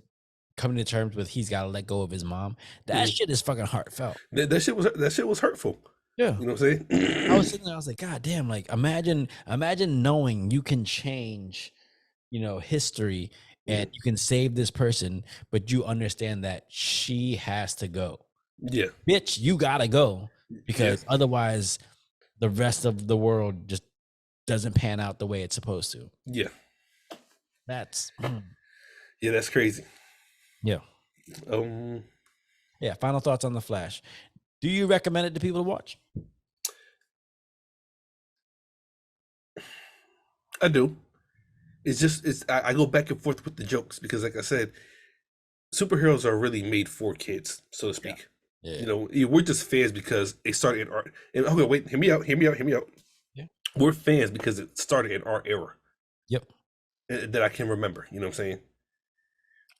coming to terms with he's got to let go of his mom. That shit is fucking heartfelt. That shit was hurtful. Yeah, you know what I'm saying. I was sitting there, I was like, God damn! Like, imagine knowing you can change, history, and you can save this person, but you understand that she has to go. Yeah, bitch, you gotta go, because otherwise, the rest of the world just doesn't pan out the way it's supposed to. Yeah, that's that's crazy. Yeah. Yeah. Final thoughts on The Flash. Do you recommend it to people to watch? I do. I go back and forth with the jokes, because, like I said, superheroes are really made for kids, so to speak. Yeah. We're just fans because it started in art. And okay, wait, hear me out. Yeah. We're fans because it started in our era. Yep. That I can remember. You know what I'm saying?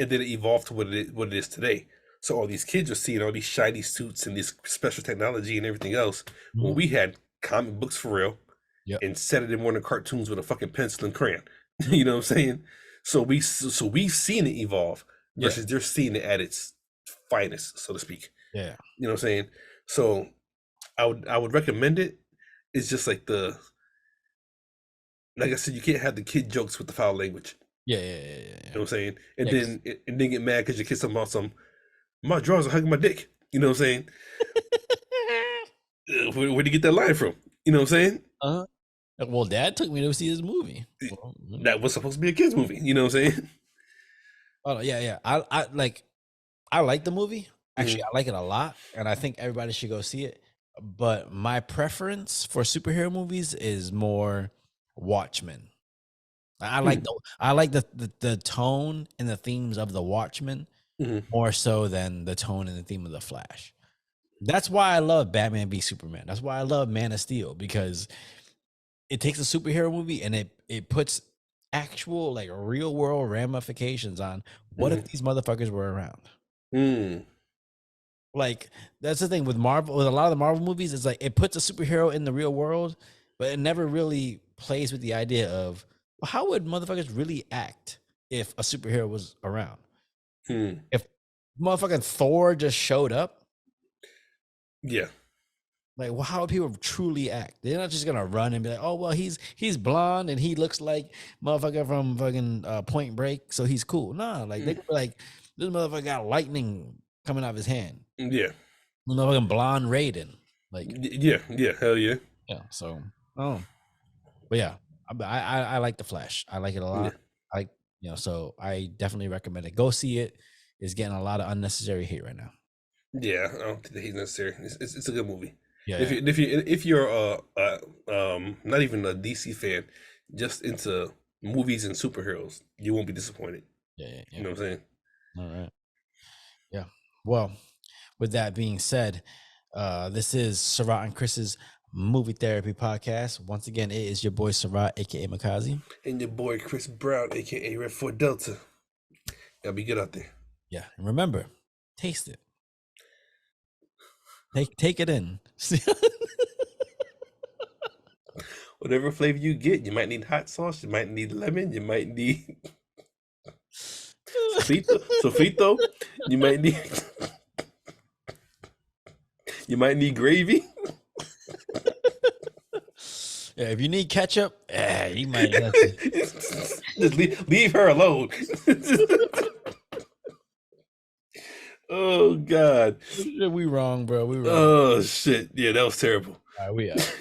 And then it evolved to what it is today. So all these kids are seeing all these shiny suits and this special technology and everything else. Mm-hmm. When we had comic books for real, and Saturday morning cartoons with a fucking pencil and crayon. You know what I'm saying? So we've seen it evolve. versus they're seeing it at its finest, so to speak. Yeah. You know what I'm saying? So I would recommend it. It's just like like I said, you can't have the kid jokes with the foul language. Yeah. You know what I'm saying? And then get mad because your kid's talking about my drawers are hugging my dick. You know what I'm saying? Where'd you get that line from? You know what I'm saying? Well, Dad took me to see this movie. Well, that was supposed to be a kid's movie. You know what I'm saying? Oh yeah. I like the movie. Actually, I like it a lot, and I think everybody should go see it. But my preference for superhero movies is more Watchmen. I like the tone and the themes of the Watchmen more so than the tone and the theme of the Flash. That's why I love Batman v Superman. That's why I love Man of Steel, because it takes a superhero movie and it puts actual like real world ramifications on what if these motherfuckers were around. Like that's the thing with Marvel, with a lot of the Marvel movies, it's like it puts a superhero in the real world, but it never really plays with the idea of, well, how would motherfuckers really act if a superhero was around? If motherfucking Thor just showed up, like, well, how would people truly act? They're not just gonna run and be like, oh well, he's blonde and he looks like motherfucker from fucking Point Break, so he's cool. Nah, like they could be like, this motherfucker got lightning coming out of his hand. Motherfucking blonde Raiden. Like hell yeah. So but yeah, I like the Flash. I like it a lot. So I definitely recommend it. Go see it. It's getting a lot of unnecessary hate right now. Yeah, I don't think the hate's necessary. It's a good movie. Yeah. If you're not even a DC fan, just into movies and superheroes, you won't be disappointed. Yeah. You know what I'm saying? All right. Yeah. Well, with that being said, this is Sarath and Chris's Movie Therapy Podcast. Once again, it is your boy Sarath, aka Makazi, and your boy Chris Brown, aka Red 4 Delta. Y'all be good out there. Yeah, and remember, taste it. Take it in. Whatever flavor you get, you might need hot sauce, you might need lemon, you might need sofrito, you might need gravy. Yeah, if you need ketchup, you might have to. Just leave her alone. Oh God, we wrong, bro. We wrong. Oh shit, yeah, that was terrible. All right, we out.